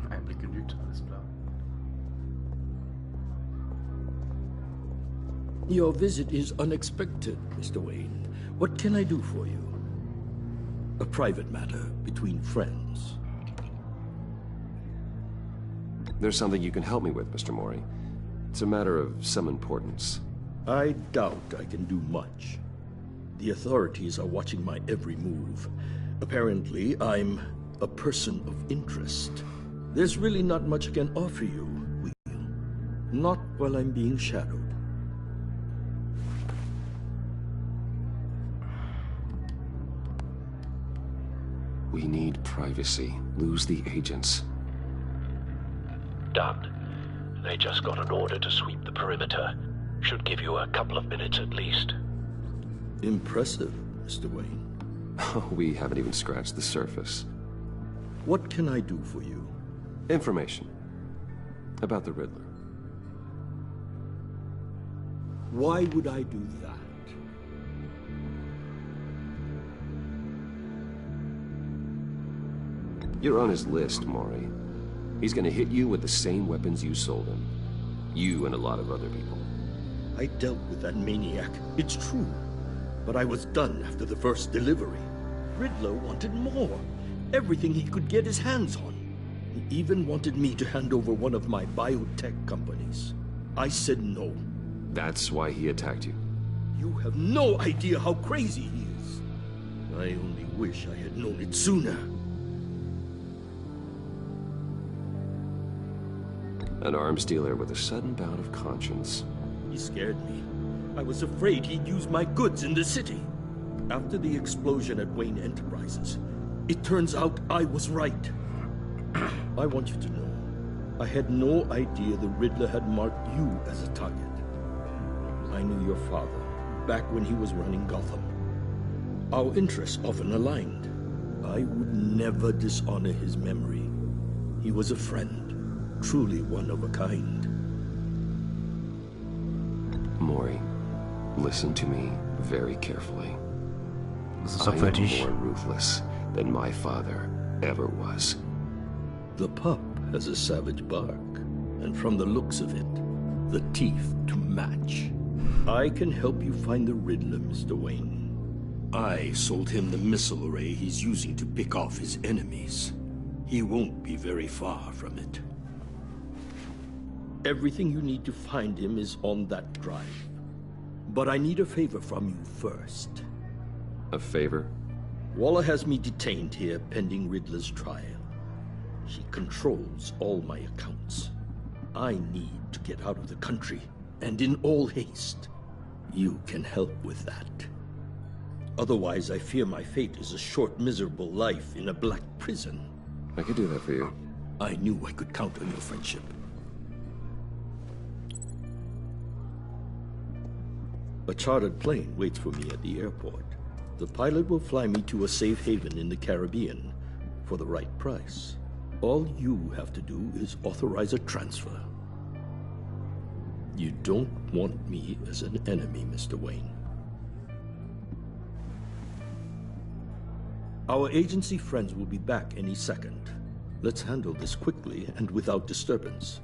Einblick genügt, alles klar. Your visit is unexpected, Mr. Wayne. What can I do for you? A private matter between friends. There's something you can help me with, Mr. Mori. It's a matter of some importance. I doubt I can do much. The authorities are watching my every move. Apparently, I'm a person of interest. There's really not much I can offer you, Will. Not while I'm being shadowed. We need privacy. Lose the agents. Done. They just got an order to sweep the perimeter. Should give you a couple of minutes at least. Impressive, Mr. Wayne. We haven't even scratched the surface. What can I do for you? Information. About the Riddler. Why would I do that? You're on his list, Mori. He's gonna hit you with the same weapons you sold him. You and a lot of other people. I dealt with that maniac, it's true. But I was done after the first delivery. Riddler wanted more. Everything he could get his hands on. He even wanted me to hand over one of my biotech companies. I said no. That's why he attacked you. You have no idea how crazy he is. I only wish I had known it sooner. An arms dealer with a sudden bout of conscience. He scared me. I was afraid he'd use my goods in the city. After the explosion at Wayne Enterprises, it turns out I was right. I want you to know, I had no idea the Riddler had marked you as a target. I knew your father back when he was running Gotham. Our interests often aligned. I would never dishonor his memory. He was a friend, truly one of a kind. Maury, listen to me very carefully. I am more ruthless than my father ever was. The pup has a savage bark, and from the looks of it, the teeth to match. I can help you find the Riddler, Mr. Wayne. I sold him the missile array he's using to pick off his enemies. He won't be very far from it. Everything you need to find him is on that drive. But I need a favor from you first. A favor? Waller has me detained here pending Riddler's trial. She controls all my accounts. I need to get out of the country, and in all haste. You can help with that. Otherwise, I fear my fate is a short, miserable life in a black prison. I could do that for you. I knew I could count on your friendship. A chartered plane waits for me at the airport. The pilot will fly me to a safe haven in the Caribbean for the right price. All you have to do is authorize a transfer. You don't want me as an enemy, Mr. Wayne. Our agency friends will be back any second. Let's handle this quickly and without disturbance.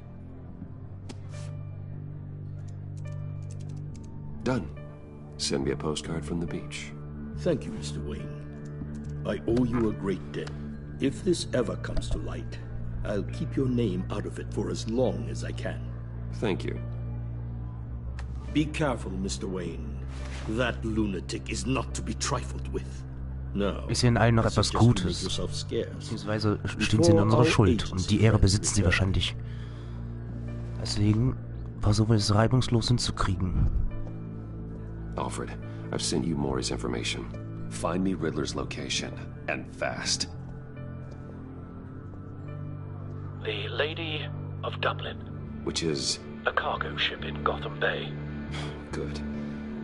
Done. Send me a postcard from the beach. Thank you, Mr. Wayne. I owe you a great debt. If this ever comes to light, I'll keep your name out of it for as long as I can. Thank you. Be careful, Mr. Wayne. That lunatic is not to be trifled with. No. Ist in allen noch etwas Gutes. Beziehungsweise stehen sie in unserer Schuld und die Ehre besitzen sie wahrscheinlich. Deswegen versuchen wir es reibungslos hinzukriegen. Alfred, I've sent you Maury's information. Find me Riddler's location, and fast. The Lady of Dublin. Which is? A cargo ship in Gotham Bay. Good.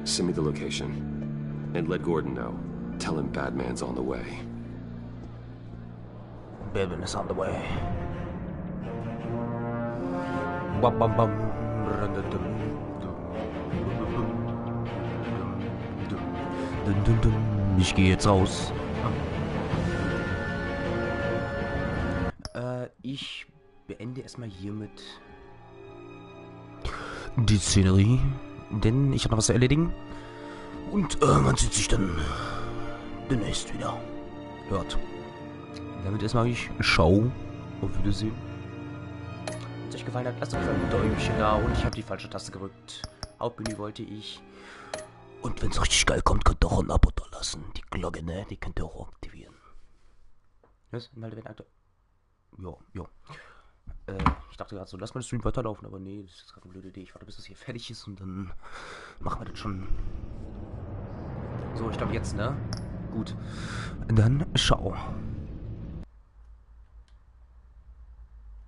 Send me the location. And let Gordon know. Tell him Batman's on the way. Batman is on the way. Bam, bam, bam. Ich gehe jetzt raus. Ich beende erstmal hiermit die Szenerie, denn ich habe noch was zu erledigen. Und man sieht sich dann demnächst wieder. Hört. Damit erstmal ich Schau. Auf Wiedersehen. Wenn es euch gefallen hat, lasst euch ein Däumchen da und ich habe die falsche Taste gedrückt. Hauptmenü wollte ich. Und wenn es richtig geil kommt, könnt ihr auch ein Abo da lassen. Die Glocke, ne? Die könnt ihr auch aktivieren. Was? Jo. Ich dachte gerade so, lass mal den Stream weiterlaufen, aber nee, das ist gerade eine blöde Idee. Ich warte, bis das hier fertig ist und dann machen wir das schon. So, ich glaube jetzt, ne? Gut. Dann, ciao.